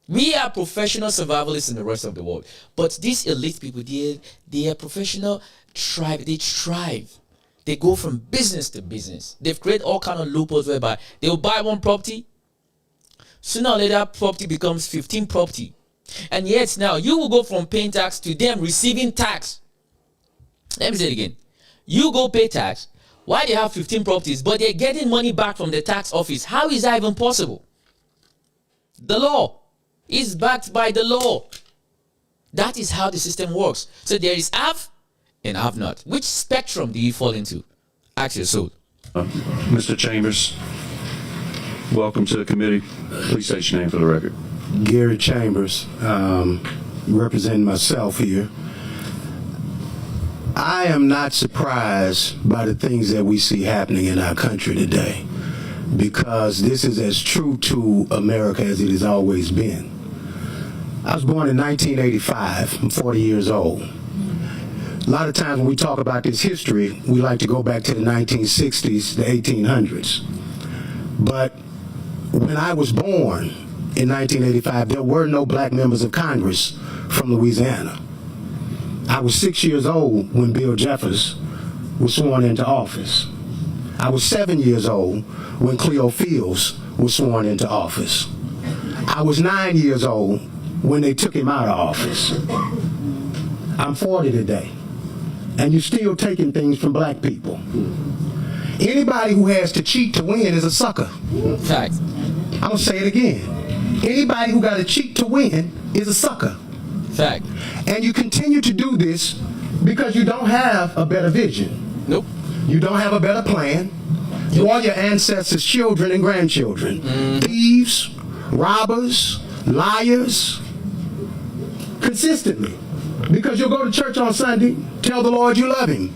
S1: We are professional survivalists in the rest of the world. But these elite people, they are professional, they thrive. They go from business to business. They've created all kind of loopholes whereby they will buy one property. Sooner or later, property becomes 15 property. And yet now, you will go from paying tax to them receiving tax. Let me say it again. You go pay tax. Why they have 15 properties, but they're getting money back from the tax office? How is that even possible? The law is backed by the law. That is how the system works. So there is have and have not. Which spectrum do you fall into? Ask your soul.
S13: Mr. Chambers, welcome to the committee. Please state your name for the record.
S14: Gary Chambers, representing myself here. I am not surprised by the things that we see happening in our country today, because this is as true to America as it has always been. I was born in 1985. I'm 40 years old. A lot of times when we talk about this history, we like to go back to the 1960s, the 1800s. But when I was born in 1985, there were no black members of Congress from Louisiana. I was 6 years old when Bill Jeffers was sworn into office. I was 7 years old when Cleo Fields was sworn into office. I was 9 years old when they took him out of office. I'm 40 today, and you're still taking things from black people. Anybody who has to cheat to win is a sucker.
S1: Fact.
S14: I'm gonna say it again. Anybody who got to cheat to win is a sucker.
S1: Fact.
S14: And you continue to do this because you don't have a better vision.
S1: Nope.
S14: You don't have a better plan. You are your ancestors' children and grandchildren. Thieves, robbers, liars. Consistently. Because you'll go to church on Sunday, tell the Lord you love him.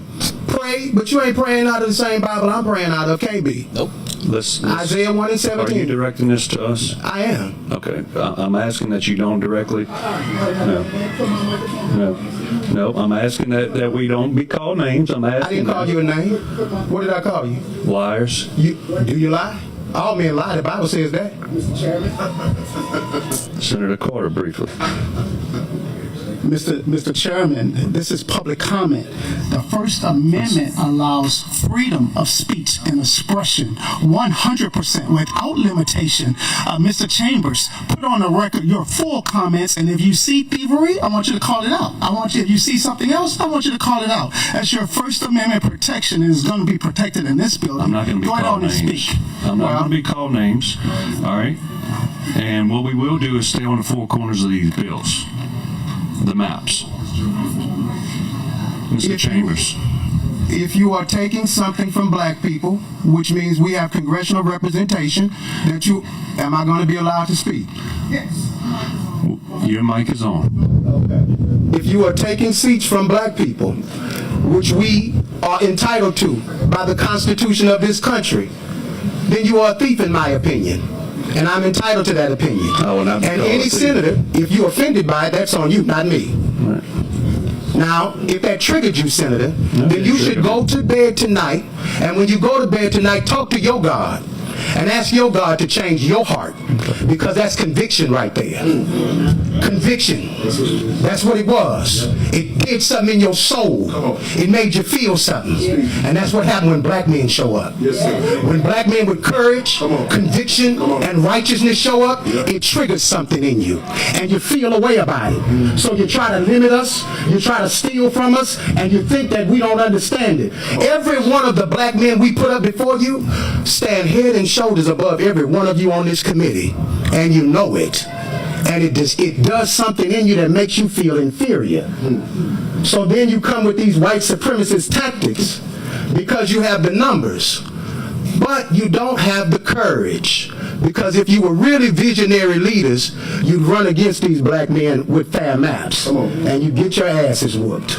S14: pray, but you ain't praying out of the same Bible I'm praying out of, KB.
S1: Nope.
S14: Isaiah 1 and 17.
S13: Are you directing this to us?
S14: I am.
S13: Okay. I'm asking that you don't directly. No, I'm asking that we don't be called names. I'm asking.
S14: I didn't call you a name. What did I call you?
S13: Liars.
S14: Do you lie? All men lie. The Bible says that.
S13: Senator Carter, briefly.
S15: Mr. Chairman, this is public comment. The First Amendment allows freedom of speech and expression 100% without limitation. Mr. Chambers, put on the record your full comments, and if you see thievery, I want you to call it out. If you see something else, I want you to call it out. That's your First Amendment protection and is going to be protected in this building.
S13: I'm not going to be called names.
S15: Speak.
S13: I'm not going to be called names. All right? And what we will do is stay on the four corners of these bills. The maps. Mr. Chambers.
S14: If you are taking something from black people, which means we have congressional representation, am I going to be allowed to speak? Yes.
S13: Your mic is on.
S14: Okay. If you are taking seats from black people, which we are entitled to by the Constitution of this country, then you are a thief in my opinion. And I'm entitled to that opinion. And any senator, if you're offended by it, that's on you, not me.
S13: Right.
S14: Now, if that triggered you, Senator, then you should go to bed tonight, and when you go to bed tonight, talk to your God and ask your God to change your heart, because that's conviction right there. Conviction. That's what it was. It did something in your soul. It made you feel something. And that's what happened when black men show up. When black men with courage, conviction, and righteousness show up, it triggers something in you. And you feel a way about it. So you try to limit us, you try to steal from us, and you think that we don't understand it. Every one of the black men we put up before you stand head and shoulders above every one of you on this committee. And you know it. And it does something in you that makes you feel inferior. So then you come with these white supremacist tactics because you have the numbers, but you don't have the courage. Because if you were really visionary leaders, you'd run against these black men with fair maps, and you'd get your asses whooped.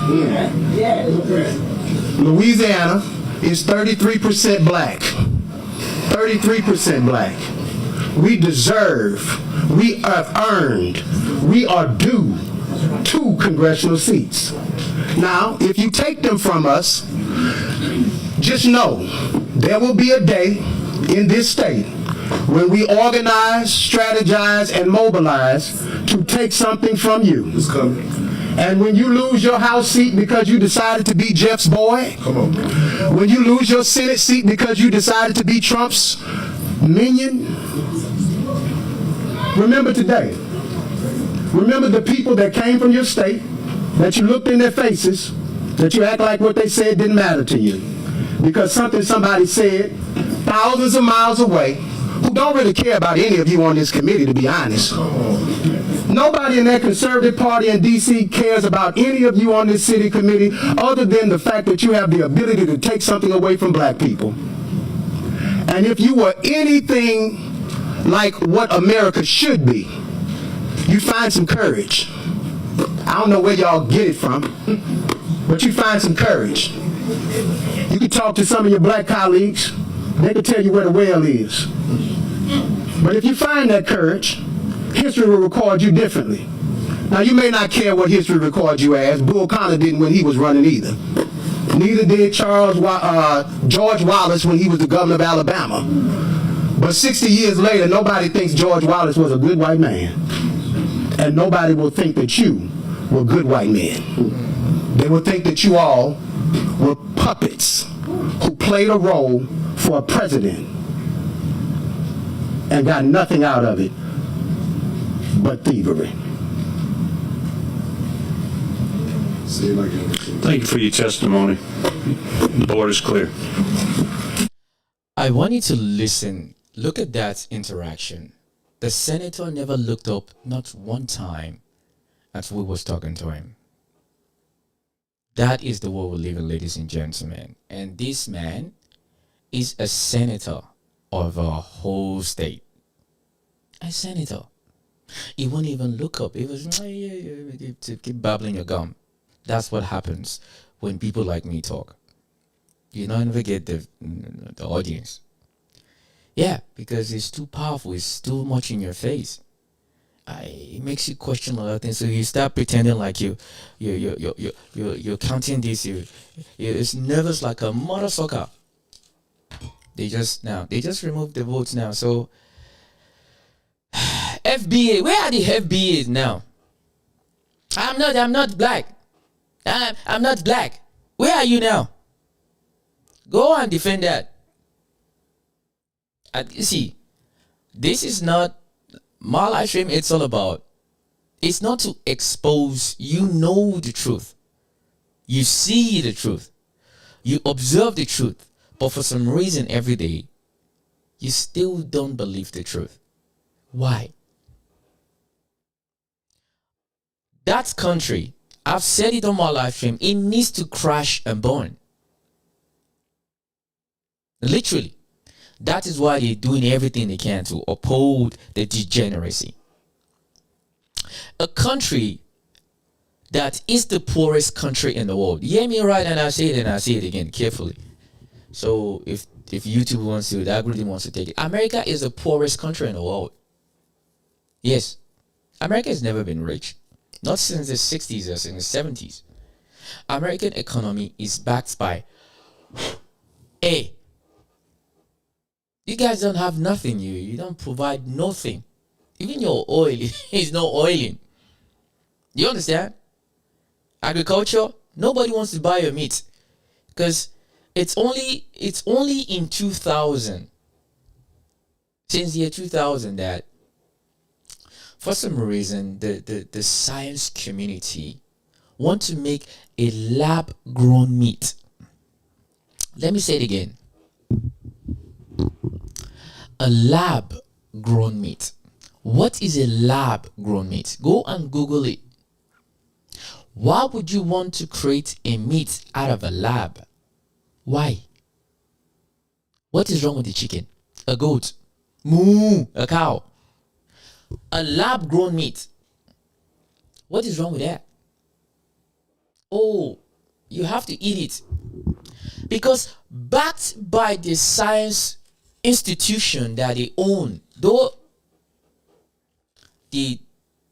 S14: Louisiana is 33% black. 33% black. We deserve, we have earned, we are due 2 congressional seats. Now, if you take them from us, just know there will be a day in this state when we organize, strategize, and mobilize to take something from you. It's coming. And when you lose your House seat because you decided to be Jeff's boy, when you lose your Senate seat because you decided to be Trump's minion, remember today. Remember the people that came from your state, that you looked in their faces, that you act like what they said didn't matter to you. Because something somebody said thousands of miles away, who don't really care about any of you on this committee, to be honest. Nobody in that conservative party in D.C. cares about any of you on this city committee other than the fact that you have the ability to take something away from black people. And if you were anything like what America should be, you find some courage. I don't know where y'all get it from, but you find some courage. You can talk to some of your black colleagues. They can tell you where the well is. But if you find that courage, history will record you differently. Now, you may not care what history records you as. Bull Connor didn't when he was running either. Neither did George Wallace when he was the governor of Alabama. But 60 years later, nobody thinks George Wallace was a good white man. And nobody will think that you were good white men. They will think that you all were puppets who played a role for a president and got nothing out of it but thievery.
S13: Thank you for your testimony. The board is clear.
S1: I want you to listen. Look at that interaction. The senator never looked up, not one time, as we was talking to him. That is the world we live in, ladies and gentlemen. And this man is a senator of a whole state. A senator. He won't even look up. He was to keep babbling your gum. That's what happens when people like me talk. You don't even get the audience. Yeah, because it's too powerful. It's too much in your face. It makes you question a lot of things. So you start pretending like you're counting this. It's nervous like a mother sucker. They just removed the votes now. So FBA, where are the FBAs now? I'm not black. I'm not black. Where are you now? Go and defend that. You see, this is not my live stream. It's all about. It's not to expose. You know the truth. You see the truth. You observe the truth. But for some reason, every day, you still don't believe the truth. Why? That country, I've said it on my live stream, it needs to crash and burn. Literally. That is why they're doing everything they can to uphold the degeneracy. A country that is the poorest country in the world. You hear me right? And I say it and I say it again carefully. So if YouTube wants to, the algorithm wants to take it. America is the poorest country in the world. Yes. America has never been rich. Not since the 60s or in the 70s. American economy is backed by A. You guys don't have nothing. You don't provide nothing. Even your oil is no oiling. You understand? Agriculture, nobody wants to buy your meat. Because it's only in 2000, since the year 2000, that for some reason the science community want to make a lab grown meat. Let me say it again. A lab grown meat. What is a lab grown meat? Go and Google it. Why would you want to create a meat out of a lab? Why? What is wrong with the chicken? A goat? Moo! A cow? A lab grown meat. What is wrong with that? Oh, you have to eat it. Because backed by the science institution that they own, though they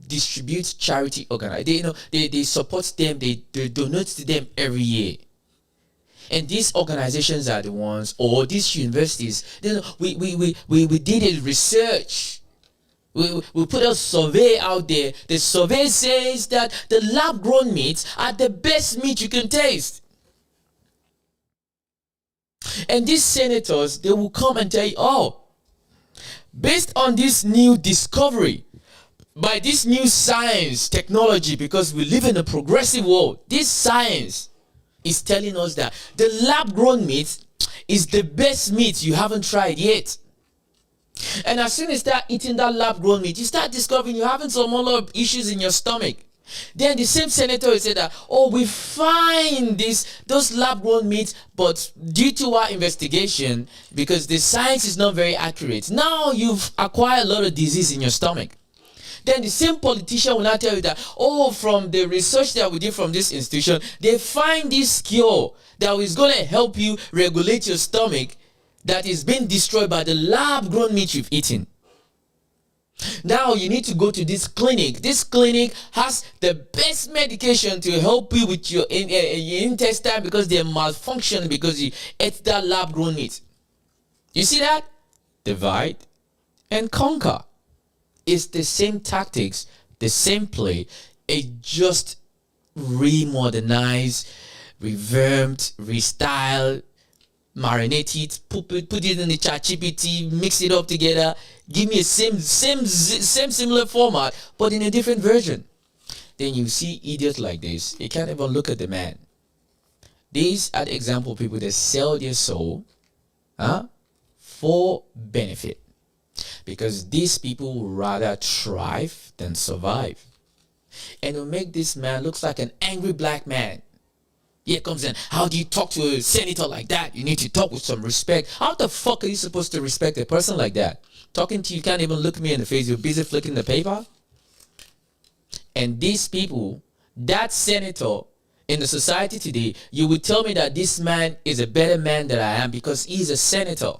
S1: distribute charity organizations, they support them, they donate to them every year. And these organizations are the ones, or these universities, we did a research. We put a survey out there. The survey says that the lab grown meats are the best meat you can taste. And these senators, they will come and tell you, oh, based on this new discovery, by this new science, technology, because we live in a progressive world, this science is telling us that the lab-grown meat is the best meat you haven't tried yet. And as soon as you start eating that lab-grown meat, you start discovering you're having some other issues in your stomach. Then the same senator will say that, oh, we find those lab-grown meats, but due to our investigation, because the science is not very accurate, now you've acquired a lot of disease in your stomach. Then the same politician will not tell you that, oh, from the research that we did from this institution, they find this cure that is going to help you regulate your stomach that is being destroyed by the lab-grown meat you've eaten. Now you need to go to this clinic. This clinic has the best medication to help you with your intestine because they're malfunctioning because you ate that lab-grown meat. You see that? Divide and conquer. It's the same tactics, the same play. It just remodernized, revamped, restyled, marinate it, put it in the ChatGPT, mix it up together, give me a same similar format, but in a different version. Then you see idiots like this. You can't even look at the man. These are the example of people that sell their soul for benefit. Because these people would rather thrive than survive. And it'll make this man looks like an angry black man. Here comes in. How do you talk to a senator like that? You need to talk with some respect. How the fuck are you supposed to respect a person like that? Talking to you, can't even look me in the face. You're busy flicking the paper. And these people, that senator in the society today, you would tell me that this man is a better man than I am because he's a senator.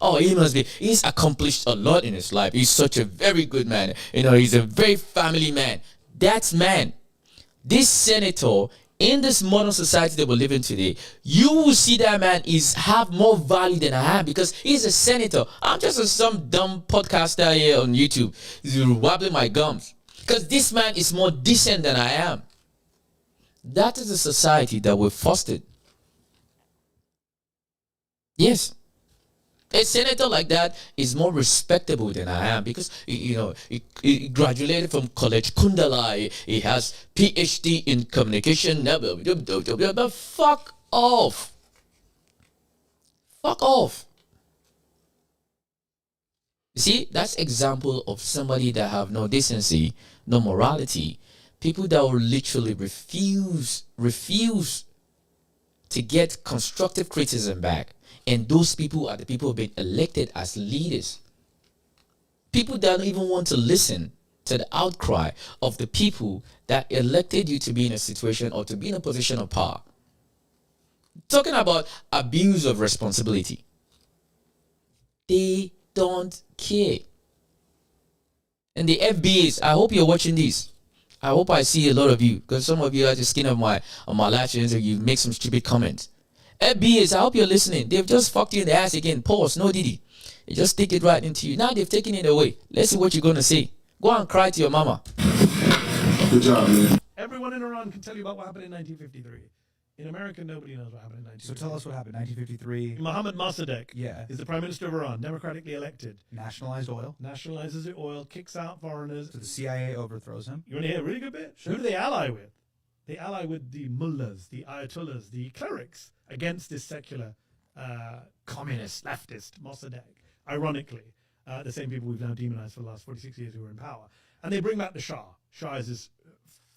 S1: Oh, he's accomplished a lot in his life. He's such a very good man. He's a very family man. That's man. This senator, in this modern society that we live in today, you will see that man have more value than I have because he's a senator. I'm just some dumb podcaster here on YouTube. He's wobbling my gums. Because this man is more decent than I am. That is the society that we've fostered. Yes. A senator like that is more respectable than I am because, he graduated from college Kundalai. He has PhD in communication. But fuck off. Fuck off. You see, that's example of somebody that have no decency, no morality. People that will literally refuse to get constructive criticism back. And those people are the people who have been elected as leaders. People that don't even want to listen to the outcry of the people that elected you to be in a situation or to be in a position of power. Talking about abuse of responsibility. They don't care. And the FBAs, I hope you're watching this. I hope I see a lot of you, because some of you are just skin of my lashes and you make some stupid comments. FBAs, I hope you're listening. They've just fucked you in the ass again. Pause. No Diddy. They just stick it right into you. Now they've taken it away. Let's see what you're going to say. Go and cry to your mama.
S16: Good job, man.
S17: Everyone in Iran can tell you about what happened in 1953. In America, nobody knows what happened in 1953.
S18: So tell us what happened. 1953.
S17: Mohammad Mossadegh
S18: Yeah.
S17: is the Prime Minister of Iran, democratically elected.
S18: Nationalized oil.
S17: Nationalizes the oil, kicks out foreigners.
S18: So the CIA overthrows him.
S17: You want to hear a really good bit?
S18: Sure.
S17: Who do they ally with? They ally with the mullahs, the ayatollahs, the clerics against this secular communist, leftist Mossadegh. Ironically, the same people we've now demonized for the last 46 years who were in power. And they bring back the Shah. Shah is this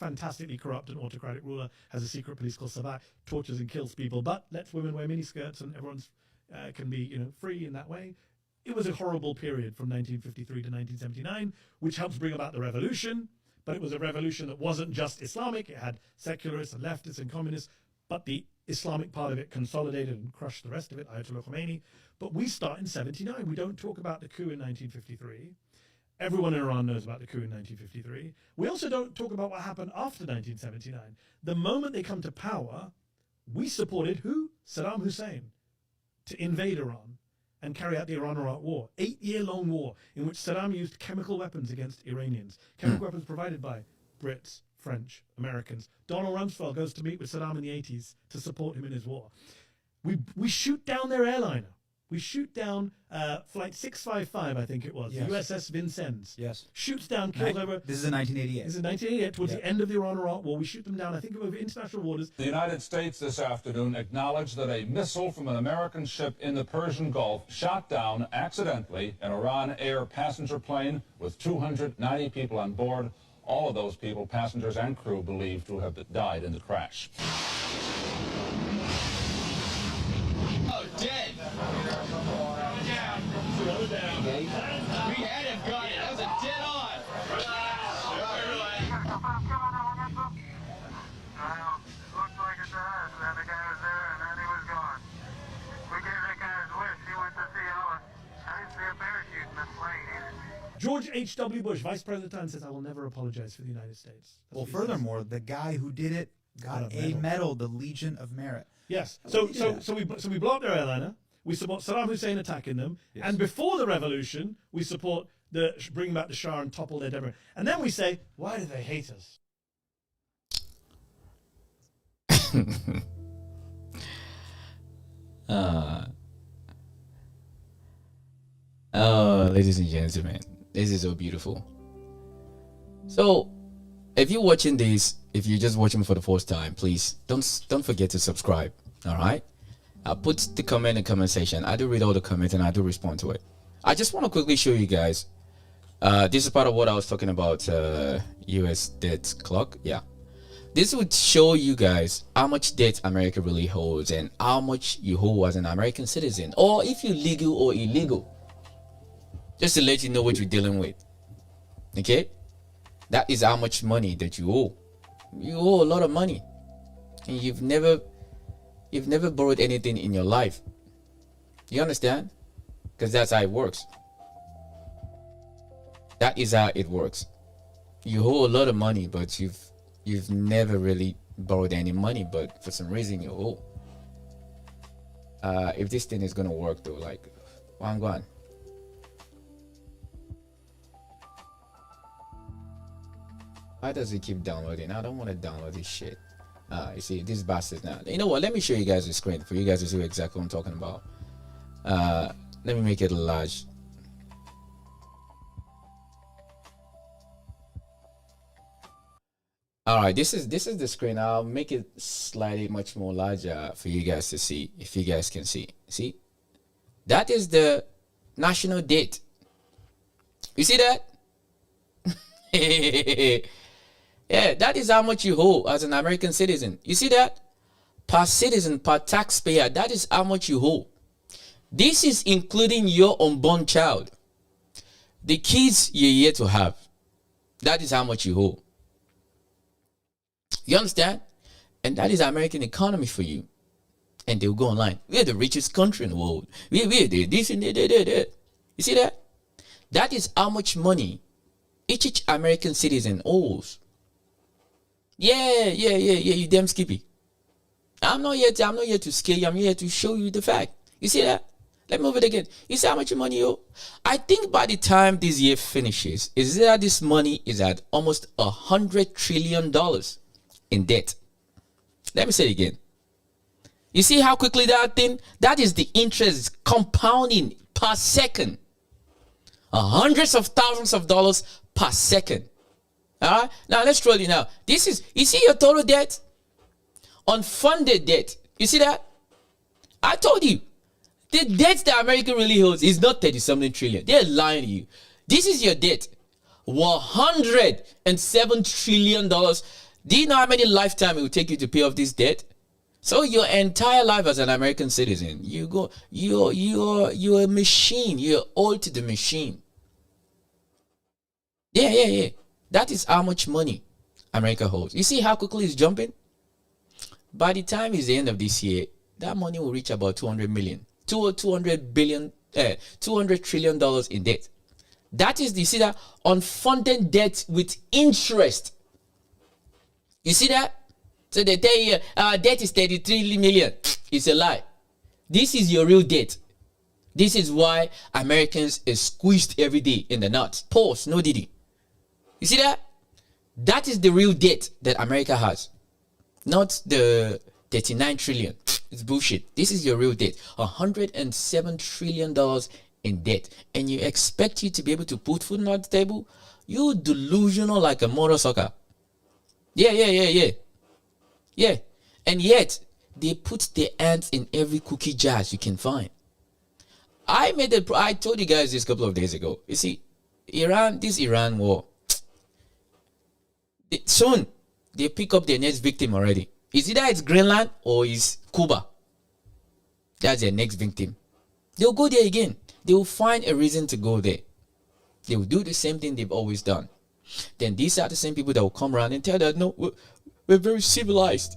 S17: fantastically corrupt and autocratic ruler, has a secret police called Sabak, tortures and kills people, but lets women wear miniskirts and everyone's can be free in that way. It was a horrible period from 1953 to 1979, which helps bring about the revolution. But it was a revolution that wasn't just Islamic. It had secularists and leftists and communists, but the Islamic part of it consolidated and crushed the rest of it, Ayatollah Khomeini. But we start in 79. We don't talk about the coup in 1953. Everyone in Iran knows about the coup in 1953. We also don't talk about what happened after 1979. The moment they come to power, we supported who? Saddam Hussein to invade Iran and carry out the Iran-Iraq War, 8-year-long war in which Saddam used chemical weapons against Iranians, chemical weapons provided by Brits, French, Americans. Donald Rumsfeld goes to meet with Saddam in the 80s to support him in his war. We shoot down their airliner. We shoot down Flight 655, I think it was,
S18: Yes.
S17: the USS Vincennes.
S18: Yes.
S17: Shoots down, kills over...
S18: This is in 1988.
S17: This is 1988, towards
S18: Yeah.
S17: the end of the Iran-Iraq War. We shoot them down, I think, over international waters.
S19: The United States this afternoon acknowledged that a missile from an American ship in the Persian Gulf shot down accidentally an Iran Air passenger plane with 290 people on board. All of those people, passengers and crew, believed to have died in the crash.
S20: Oh, dead. We had him, got it. That was a dead on.
S17: George H.W. Bush, Vice President, says, I will never apologize for the United States. That's
S18: Well,
S17: what he says.
S18: furthermore, the guy who did it got a medal, the Legion of Merit.
S17: Yes.
S18: How
S17: So
S18: did he do
S17: so
S18: that?
S17: so we blow up their airliner. We support Saddam Hussein attacking them,
S18: Yes.
S17: and before the revolution, we support bringing back the Shah and topple their democracy. And then we say, why do they hate us?
S1: Oh, ladies and gentlemen, this is so beautiful. So, if you're watching this, if you're just watching for the first time, please don't forget to subscribe. All right, I'll put the comment in the comment section. I do read all the comments and I do respond to it. I just want to quickly show you guys. This is part of what I was talking about. U.S. debt clock. Yeah, this would show you guys how much debt America really holds and how much you hold as an American citizen, or if you're legal or illegal. Just to let you know what you're dealing with. Okay? That is how much money that you owe. You owe a lot of money. and you've never borrowed anything in your life. You understand? Because that's how it works. That is how it works. You owe a lot of money, but you've never really borrowed any money, but for some reason you owe. If this thing is gonna work though, like, well, I'm going. Why does it keep downloading? I don't want to download this shit. You see, this bastard now. You know what? Let me show you guys the screen for you guys to see exactly what I'm talking about. Let me make it large. All right, this is the screen. I'll make it slightly much more larger for you guys to see, if you guys can see. See, that is the national debt. You see that? Yeah, that is how much you owe as an American citizen. You see that? Per citizen, per taxpayer, that is how much you owe. This is including your unborn child. The kids you're yet to have. That is how much you owe. You understand? And that is American economy for you. And they'll go online. We're the richest country in the world. We're this and that. You see that? That is how much money each American citizen owes. Yeah, you damn skippy. I'm not here to scare you. I'm here to show you the fact. You see that? Let me move it again. You see how much money you owe? I think by the time this year finishes, is that this money is at almost $100 trillion in debt. Let me say it again. You see how quickly that is the interest compounding per second. Hundreds of thousands of dollars per second. All right, now let's roll it now. You see your total debt? Unfunded debt. You see that? I told you. The debt that America really holds is not 30-something trillion. They're lying to you. This is your debt. $107 trillion. Do you know how many lifetime it will take you to pay off this debt? So your entire life as an American citizen, you're a machine. You're owed to the machine. Yeah. That is how much money America holds. You see how quickly it's jumping? By the time it's the end of this year, that money will reach about $200 trillion in debt. That is, you see that? Unfunded debt with interest. You see that? So they tell you our debt is 33 million. It's a lie. This is your real debt. This is why Americans is squeezed every day in the nuts. Pause, no diddy. You see that? That is the real debt that America has. Not the 39 trillion. It's bullshit. This is your real debt. $107 trillion in debt. And you expect you to be able to put food on the table? You delusional like a motor sucker. Yeah. And yet, they put their hands in every cookie jar you can find. I told you guys this a couple of days ago. You see, this Iran war, soon, they pick up their next victim already. It's either it's Greenland or it's Cuba. That's their next victim. They'll go there again. They will find a reason to go there. They will do the same thing they've always done. Then these are the same people that will come around and tell that, no, we're very civilized.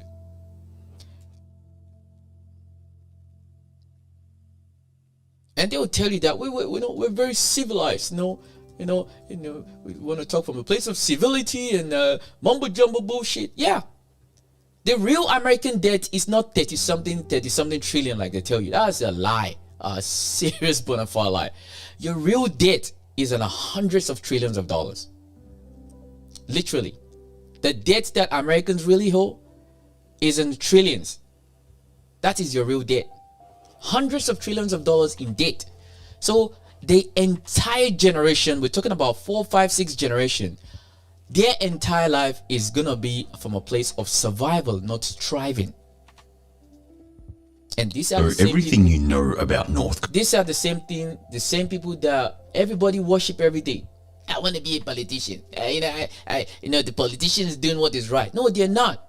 S1: And they will tell you that we're very civilized. We want to talk from a place of civility and mumbo jumbo bullshit. Yeah. The real American debt is not 30-something trillion like they tell you. That's a lie. A serious bona fide lie. Your real debt is in hundreds of trillions of dollars. Literally. The debt that Americans really owe is in trillions. That is your real debt. Hundreds of trillions of dollars in debt. So the entire generation, we're talking about 4, 5, 6 generation, their entire life is gonna be from a place of survival, not striving. And these are
S21: everything people, you know about North.
S1: These are the same people that everybody worship every day. I want to be a politician. The politician is doing what is right. No, they're not.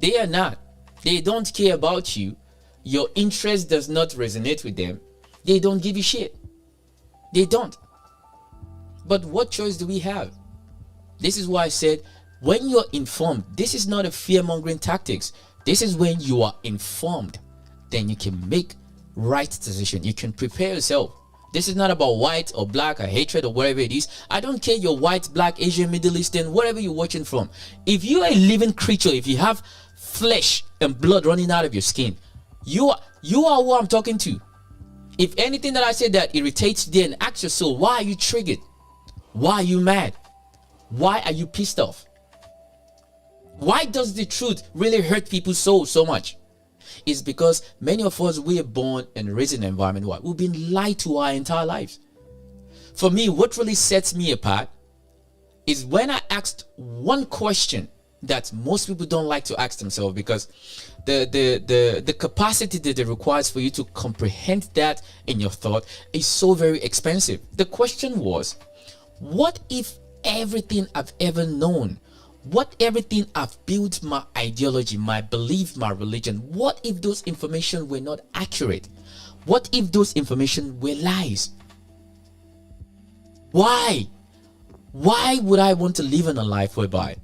S1: They are not. They don't care about you. Your interest does not resonate with them. They don't give you shit. They don't. But what choice do we have? This is why I said When you're informed, this is not a fear-mongering tactics. This is when you are informed. Then you can make right decision. You can prepare yourself. This is not about white or black or hatred or whatever it is. I don't care you're white, black, Asian, Middle Eastern, wherever you're watching from. If you are a living creature, if you have flesh and blood running out of your skin, you are who I'm talking to. If anything that I say that irritates you, then ask yourself, why are you triggered? Why are you mad? Why are you pissed off? Why does the truth really hurt people's souls so much? It's because many of us, we are born and raised in an environment where we've been lied to our entire lives. For me, what really sets me apart is when I asked one question that most people don't like to ask themselves, because the capacity that it requires for you to comprehend that in your thought is so very expensive. The question was, what if everything I've ever known, what everything I've built my ideology, my belief, my religion, what if those information were not accurate? What if those information were lies? Why would I want to live in a life whereby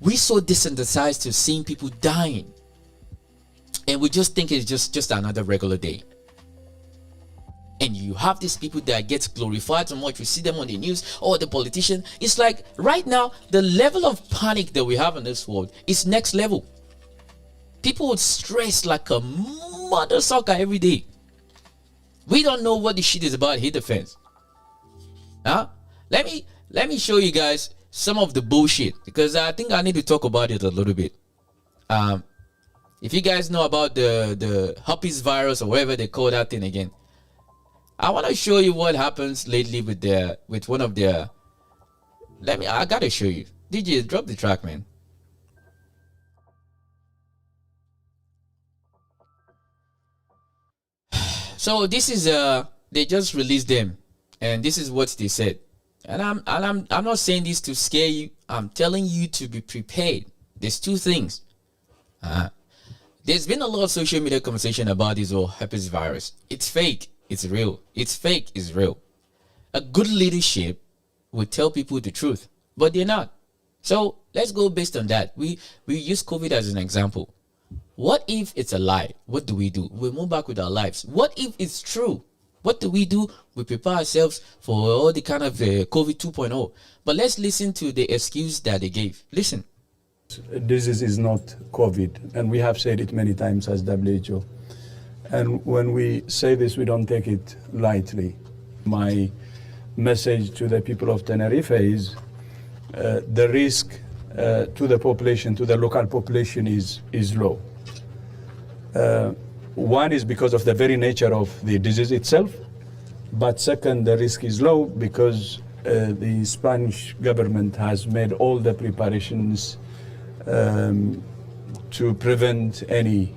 S1: we so desensitized to seeing people dying and we just think it's just another regular day? And you have these people that get glorified so much. You see them on the news, or the politician. It's like right now, the level of panic that we have in this world is next level. People would stress like a mother sucker every day. We don't know what the shit is about. Hit the fence. Huh? Let me show you guys some of the bullshit, because I think I need to talk about it a little bit. If you guys know about the herpes virus or whatever they call that thing again, I want to show you what happens lately with one of their. I gotta show you. DJ, drop the track, man. So this is they just released them, and this is what they said. And I'm not saying this to scare you. I'm telling you to be prepared. There's two things. There's been a lot of social media conversation about this whole herpes virus. It's fake. It's real. It's fake. It's real. A good leadership would tell people the truth, but they're not. So let's go based on that. We use COVID as an example. What if it's a lie? What do? We move back with our lives. What if it's true? What do? We prepare ourselves for all the kind of COVID 2.0. But let's listen to the excuse that they gave. Listen.
S4: This is not COVID, and we have said it many times as WHO. And when we say this, we don't take it lightly. My message to the people of Tenerife is the risk to the population, to the local population is low. One is because of the very nature of the disease itself, but second, the risk is low because the Spanish government has made all the preparations to prevent any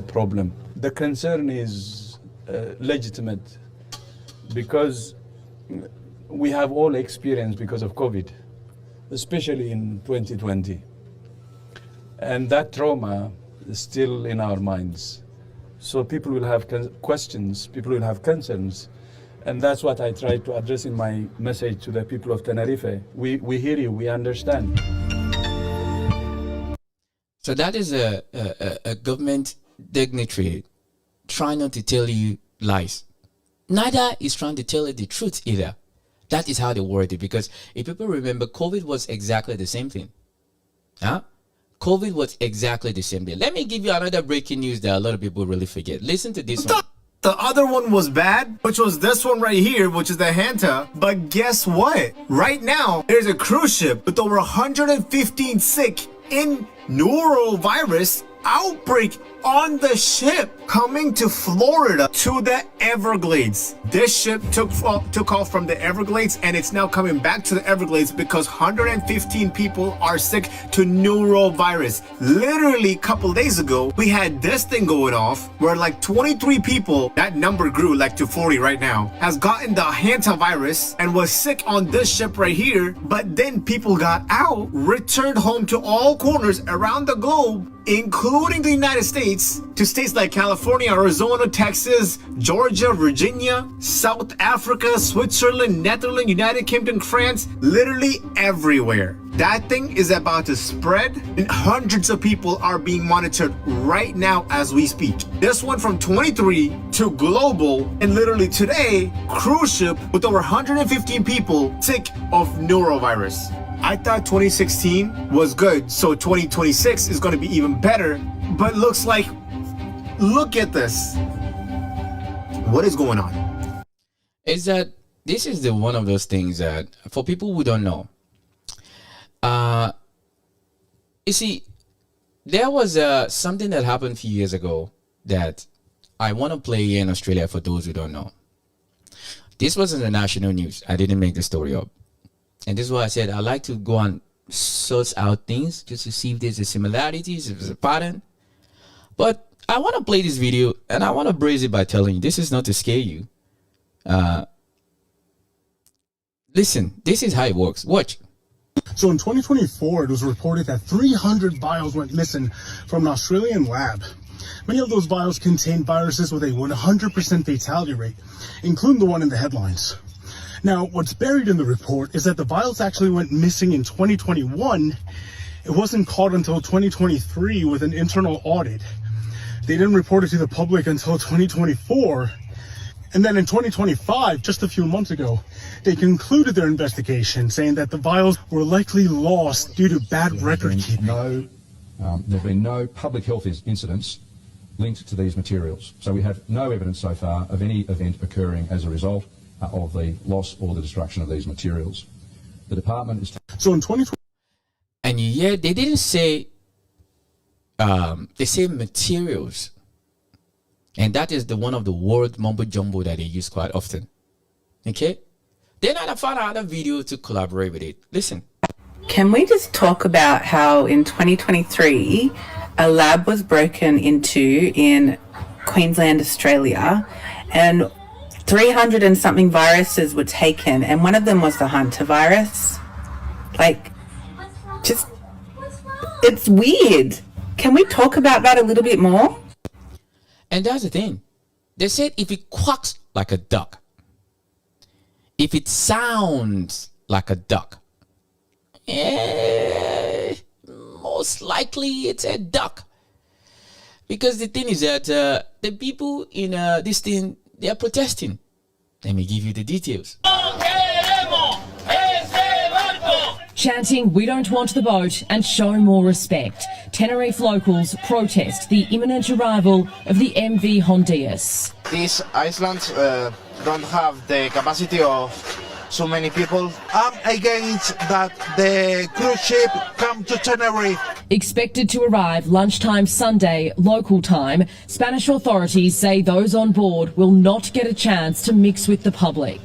S4: problem. The concern is legitimate because we have all experienced because of COVID, especially in 2020. And that trauma is still in our minds. So people will have questions, people will have concerns. And that's what I try to address in my message to the people of Tenerife. We hear you, we understand.
S1: So that is a government dignitary trying not to tell you lies. Neither is trying to tell you the truth either. That is how they word it, because if people remember, COVID was exactly the same thing. COVID was exactly the same thing. Let me give you another breaking news that a lot of people really forget. Listen to this one.
S22: The other one was bad, which was this one right here, which is the Hanta. But guess what? Right now, there's a cruise ship with over 115 sick in norovirus outbreak on the ship coming to Florida to the Everglades. This ship took off from the Everglades and it's now coming back to the Everglades because 115 people are sick to norovirus. Literally a couple days ago, we had this thing going off where like 23 people, that number grew like to 40 right now, has gotten the hantavirus and was sick on this ship right here. But then people got out, returned home to all corners around the globe, including the United States, to states like California, Arizona, Texas, Georgia, Virginia, South Africa, Switzerland, Netherlands, United Kingdom, France, literally everywhere. That thing is about to spread, and hundreds of people are being monitored right now as we speak. This went from 23 to global, and literally today, cruise ship with over 115 people sick of norovirus. I thought 2016 was good, so 2026 is going to be even better, but looks like, look at this. What is going on?
S1: Is that this is the one of those things that for people who don't know, you see, there was something that happened a few years ago that I want to play here in Australia for those who don't know. This was in the national news. I didn't make the story up. And this is why I said I like to go and search out things just to see if there's a similarities, if there's a pattern. But I want to play this video and I want to brace it by telling you this is not to scare you. Listen, this is how it works. Watch.
S3: So in 2024, it was reported that 300 vials went missing from an Australian lab. Many of those vials contain viruses with a 100% fatality rate, including the one in the headlines. Now, what's buried in the report is that the vials actually went missing in 2021. It wasn't caught until 2023 with an internal audit. They didn't report it to the public until 2024. And then in 2025, just a few months ago, they concluded their investigation, saying that the vials were likely lost due to bad record keeping.
S5: There have been no public health incidents linked to these materials. So we have no evidence so far of any event occurring as a result of the loss or the destruction of these materials. The department is...
S3: So in 2020...
S1: And yet they didn't say... they say materials. And that is the one of the word mumbo jumbo that they use quite often. Okay? Then I found another video to collaborate with it. Listen.
S23: Can we just talk about how in 2023 a lab was broken into in Queensland, Australia, and 300 and something viruses were taken, and one of them was the Hunter virus? Like, just, it's weird. Can we talk about that a little bit more?
S1: And that's the thing. They said if it quacks like a duck, if it sounds like a duck, most likely it's a duck. Because the thing is that the people in this thing, they are protesting. Let me give you the details.
S24: Chanting, "We don't want the boat," and "show more respect." Tenerife locals protest the imminent arrival of the MV Hondias.
S25: These islands don't have the capacity of so many people. I'm against that the cruise ship come to Tenerife.
S24: Expected to arrive lunchtime Sunday, local time, Spanish authorities say those on board will not get a chance to mix with the public.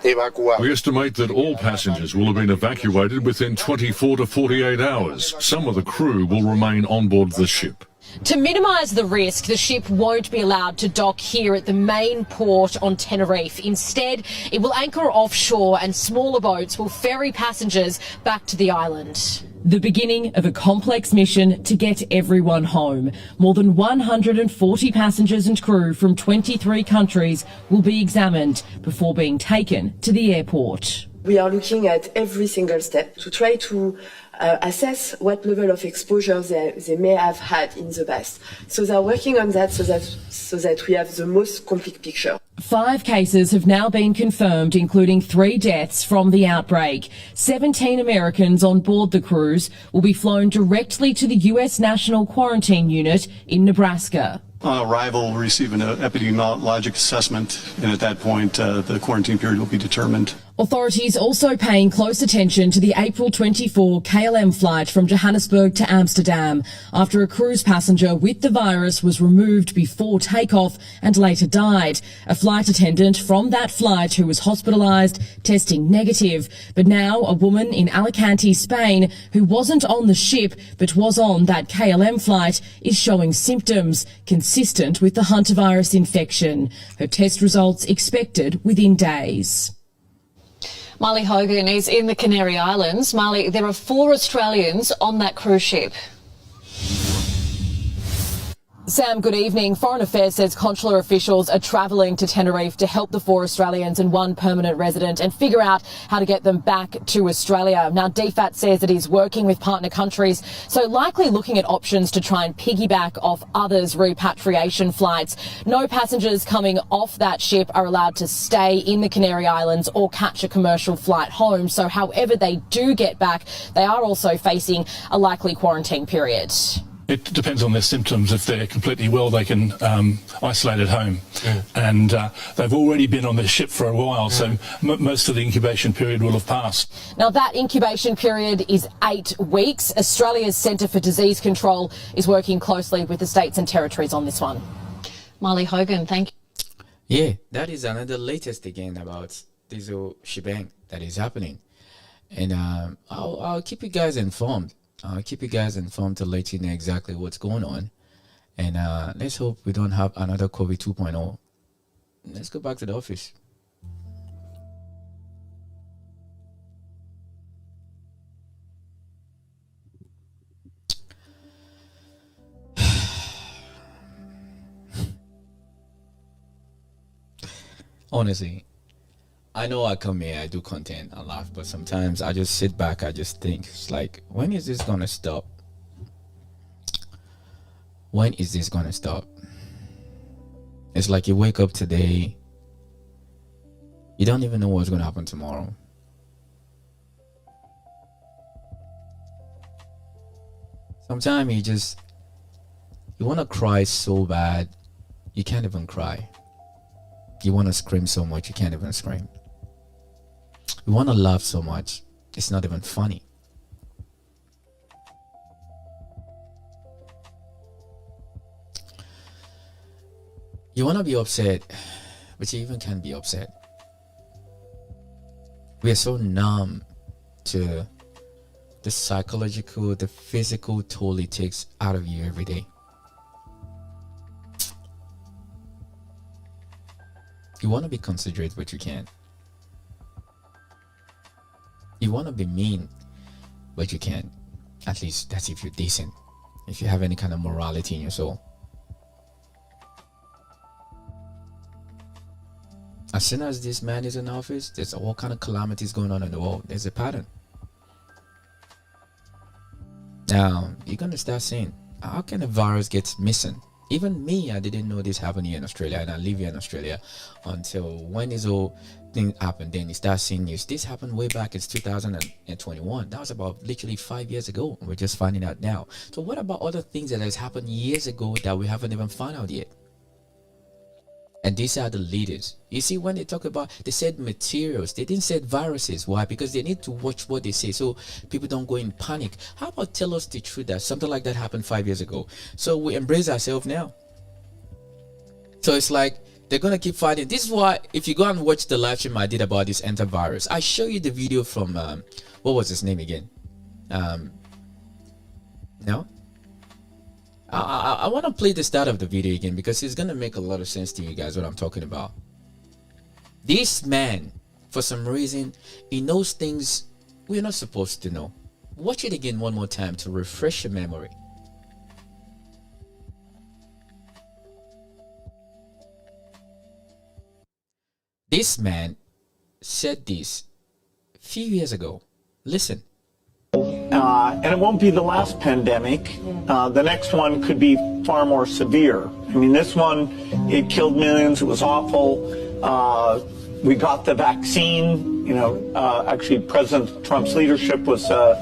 S26: We estimate that all passengers will have been evacuated within 24 to 48 hours. Some of the crew will remain on board the ship.
S24: To minimise the risk, the ship won't be allowed to dock here at the main port on Tenerife. Instead, it will anchor offshore and smaller boats will ferry passengers back to the island. The beginning of a complex mission to get everyone home. More than 140 passengers and crew from 23 countries will be examined before being taken to the airport.
S27: We are looking at every single step to try to assess what level of exposure they may have had in the past. So they're working on that so that we have the most complete picture.
S24: 5 cases have now been confirmed, including 3 deaths from the outbreak. 17 Americans on board the cruise will be flown directly to the US National Quarantine Unit in Nebraska.
S28: On arrival, we'll receive an epidemiologic assessment, and at that point, the quarantine period will be determined.
S24: Authorities also paying close attention to the April 24 KLM flight from Johannesburg to Amsterdam after a cruise passenger with the virus was removed before takeoff and later died. A flight attendant from that flight who was hospitalised testing negative. But now a woman in Alicante, Spain, who wasn't on the ship but was on that KLM flight is showing symptoms consistent with the Hunter virus infection. Her test results expected within days. Marley Hogan is in the Canary Islands. Marley, there are 4 Australians on that cruise ship. Sam, good evening. Foreign Affairs says consular officials are travelling to Tenerife to help the 4 Australians and 1 permanent resident and figure out how to get them back to Australia. Now, DFAT says that he's working with partner countries, so likely looking at options to try and piggyback off others' repatriation flights. No passengers coming off that ship are allowed to stay in the Canary Islands or catch a commercial flight home. So however they do get back, they are also facing a likely quarantine period.
S2: It depends on their symptoms. If they're completely well, they can isolate at home. And they've already been on the ship for a while, so most of the incubation period will have passed.
S24: Now, that incubation period is 8 weeks. Australia's Centre for Disease Control is working closely with the states and territories on this one. Marley Hogan, thank you.
S1: Yeah, that is another latest again about this whole shebang that is happening. And I'll keep you guys informed. I'll keep you guys informed to let you know exactly what's going on. And let's hope we don't have another COVID 2.0. Let's go back to the office. Honestly, I know I come here, I do content, I laugh, but sometimes I just sit back, I just think, it's like, when is this gonna stop? When is this gonna stop? It's like you wake up today, you don't even know what's gonna happen tomorrow. Sometimes you wanna cry so bad, you can't even cry. You wanna scream so much, you can't even scream. You want to laugh so much, it's not even funny. You want to be upset, but you even can't be upset. We are so numb to the psychological, the physical toll it takes out of you every day. You want to be considerate, but you can't. You want to be mean, but you can't. At least that's if you're decent. If you have any kind of morality in your soul. As soon as this man is in office, there's all kind of calamities going on in the world. There's a pattern. Now, you're going to start saying, how can a virus get missing? Even me, I didn't know this happened here in Australia, and I live here in Australia until when this whole thing happened. Then you start seeing news. This happened way back in 2021. That was about literally 5 years ago. We're just finding out now. So what about other things that has happened years ago that we haven't even found out yet? And these are the leaders. You see, when they talk about, they said materials, they didn't say viruses. Why? Because they need to watch what they say so people don't go in panic. How about tell us the truth that something like that happened 5 years ago? So we embrace ourselves now. So it's like they're going to keep fighting. This is why, if you go and watch the live stream I did about this antivirus, I show you the video from, what was his name again? No? I want to play the start of the video again because it's going to make a lot of sense to you guys what I'm talking about. This man, for some reason, he knows things we're not supposed to know. Watch it again one more time to refresh your memory. This man said this a few years ago. Listen.
S6: And it won't be the last pandemic. The next one could be far more severe. I mean, this one, it killed millions. It was awful. We got the vaccine. You know, actually, President Trump's leadership was a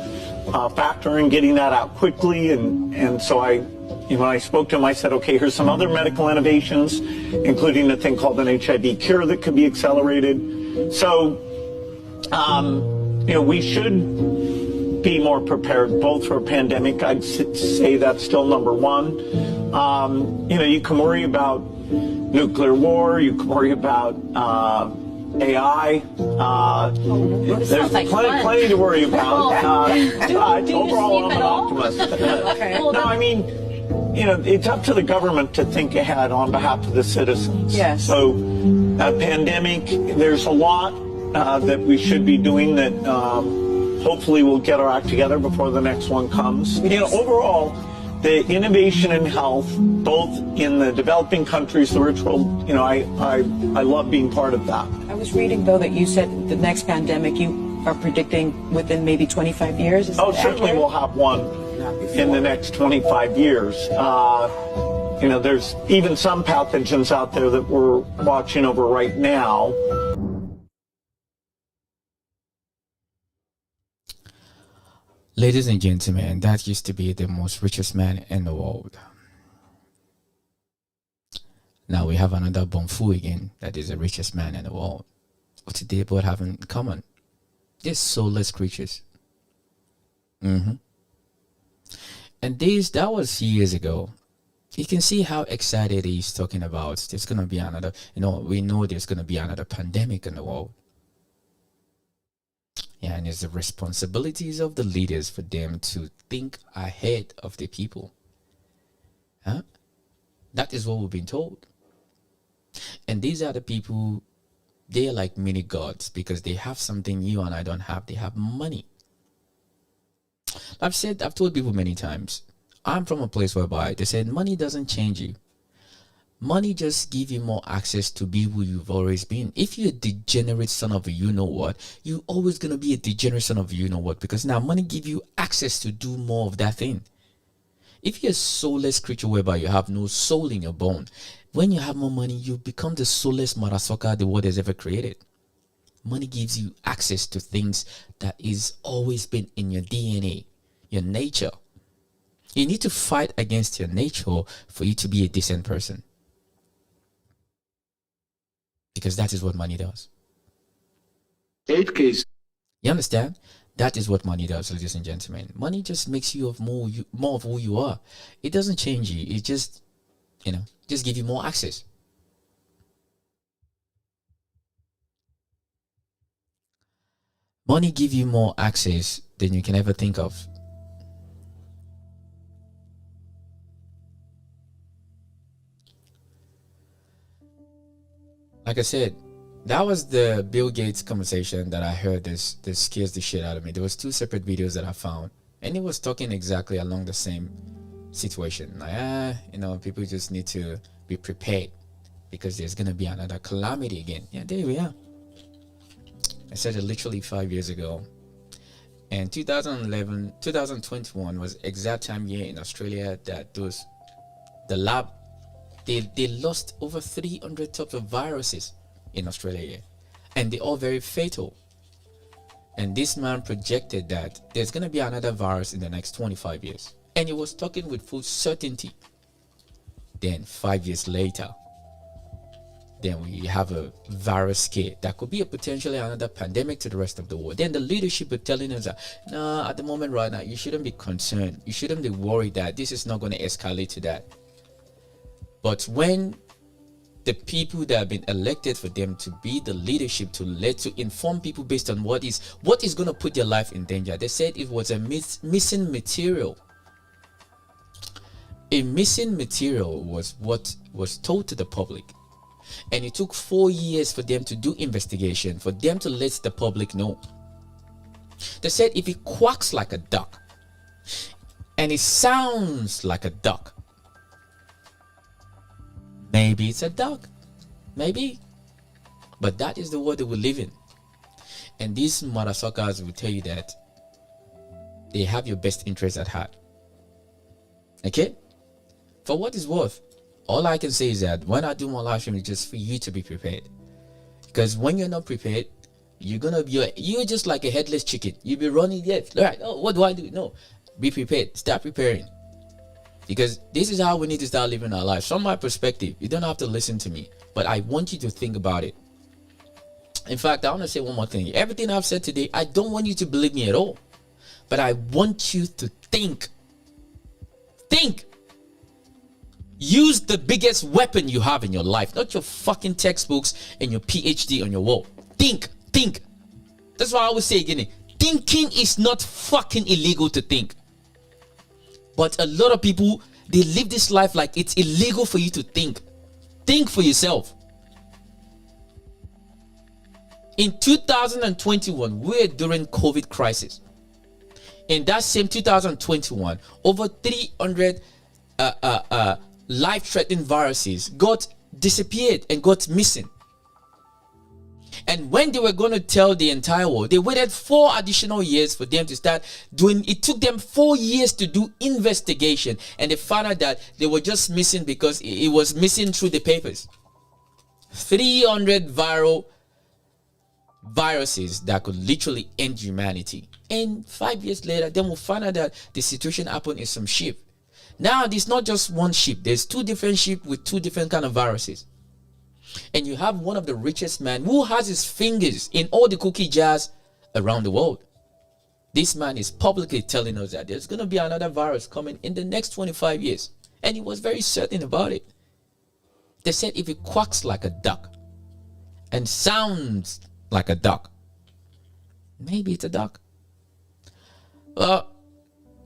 S6: factor in getting that out quickly. And so when I spoke to him, I said, okay, here's some other medical innovations, including a thing called an HIV cure that could be accelerated. So, we should be more prepared both for a pandemic. I'd say that's still number one. You can worry about nuclear war. You can worry about AI. There's plenty to worry about. Overall, I'm an optimist. No, I mean, it's up to the government to think ahead on behalf of the citizens. Yes. So, a pandemic, there's a lot that we should be doing that hopefully we'll get our act together before the next one comes. Overall, the innovation in health, both in the developing countries, the rich world, I love being part of that.
S7: I was reading, though, that you said the next pandemic you are predicting within maybe 25 years. Is that
S6: certainly
S7: accurate?
S6: we'll have one in the next 25 years. There's even some pathogens out there that we're watching over right now.
S1: Ladies and gentlemen, that used to be the most richest man in the world. Now we have another Bonfu again, that is the richest man in the world. What did they both have in common? They're soulless creatures. And that was years ago. You can see how excited he's talking about there's going to be another, we know there's going to be another pandemic in the world. Yeah, and it's the responsibilities of the leaders for them to think ahead of the people. That is what we've been told. And these are the people, they are like mini gods because they have something you and I don't have. They have money. I've told people many times, I'm from a place whereby they said money doesn't change you. Money just give you more access to be who you've always been. If you're a degenerate son of a you-know-what, you're always going to be a degenerate son of a you-know-what because now money give you access to do more of that thing. If you're a soulless creature whereby you have no soul in your bone, when you have more money, you become the soulless motherfucker the world has ever created. Money gives you access to things that is always been in your DNA, your nature. You need to fight against your nature for you to be a decent person. Because that is what money does. 8 cases. You understand? That is what money does, ladies and gentlemen. Money just makes you more of who you are. It doesn't change you. It just, just give you more access. Money give you more access than you can ever think of. Like I said, that was the Bill Gates conversation that I heard. This scares the shit out of me. There was 2 separate videos that I found, and it was talking exactly along the same situation. Like, people just need to be prepared because there's gonna be another calamity again. Yeah, there we are. I said it literally 5 years ago. And 2021 was exact time here in Australia that the lab. They lost over 300 types of viruses in Australia, and they're all very fatal. And this man projected that there's going to be another virus in the next 25 years. And he was talking with full certainty. Then 5 years later, then we have a virus scare that could be potentially another pandemic to the rest of the world. Then the leadership are telling us that, no, at the moment right now, you shouldn't be concerned. You shouldn't be worried that this is not going to escalate to that. But when the people that have been elected for them to be the leadership to inform people based on what is going to put their life in danger, they said it was a missing material. A missing material was what was told to the public, and it took 4 years for them to do investigation, for them to let the public know. They said if it quacks like a duck and it sounds like a duck, maybe it's a duck, maybe. But that is the world that we live in. And these motherfuckers will tell you that they have your best interest at heart. Okay? For what it's worth, all I can say is that when I do my live stream, it's just for you to be prepared. Because when you're not prepared, you're just like a headless chicken. You'll be running, right? Oh, what do I do? No. Be prepared. Start preparing. Because this is how we need to start living our lives. From my perspective, you don't have to listen to me, but I want you to think about it. In fact, I want to say one more thing. Everything I've said today, I don't want you to believe me at all, but I want you to think. Think. Use the biggest weapon you have in your life, not your fucking textbooks and your PhD on your wall. Think. That's why I always say again, thinking is not fucking illegal to think. But a lot of people, they live this life like it's illegal for you to think. Think for yourself. In 2021, we're during COVID crisis. In that same 2021, over 300 life-threatening viruses got disappeared and got missing. And when they were going to tell the entire world, they waited 4 additional years for them to start doing. It took them 4 years to do investigation, and they found out that they were just missing because it was missing through the papers. 300 viruses that could literally end humanity. And 5 years later, then we'll find out that the situation happened in some ship. Now, there's not just one ship. There's 2 different ships with 2 different kind of viruses. And you have one of the richest men who has his fingers in all the cookie jars around the world. This man is publicly telling us that there's going to be another virus coming in the next 25 years. And he was very certain about it. They said if it quacks like a duck and sounds like a duck, maybe it's a duck. Well,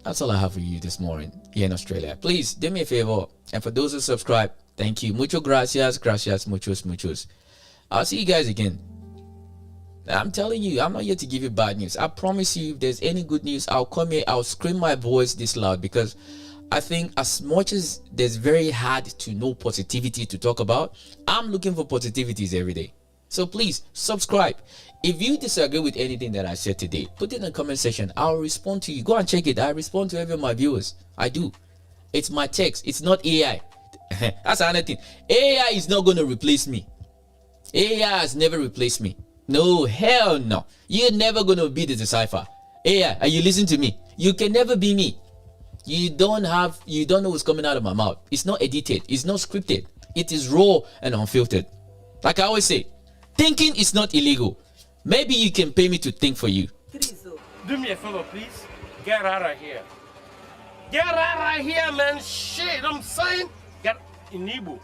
S1: that's all I have for you this morning here in Australia. Please do me a favor, and for those who subscribe, thank you. Mucho gracias, muchos. I'll see you guys again. I'm telling you, I'm not here to give you bad news. I promise you, if there's any good news, I'll come here, I'll scream my voice this loud, because I think as much as there's very hard to know positivity to talk about, I'm looking for positivities every day. So please subscribe. If you disagree with anything that I said today, put it in the comment section. I'll respond to you. Go and check it. I respond to every of my viewers. I do. It's my text. It's not AI. That's another thing. AI is not going to replace me. AI has never replaced me. No, hell no. You're never going to be the Decipher. AI, are you listening to me? You can never be me. You don't know what's coming out of my mouth. It's not edited. It's not scripted. It is raw and unfiltered. Like I always say, thinking is not illegal. Maybe you can pay me to think for you.
S8: Do me a favor, please. Get out of here. Get out of here, man. Shit, I'm saying. Get in Igbo.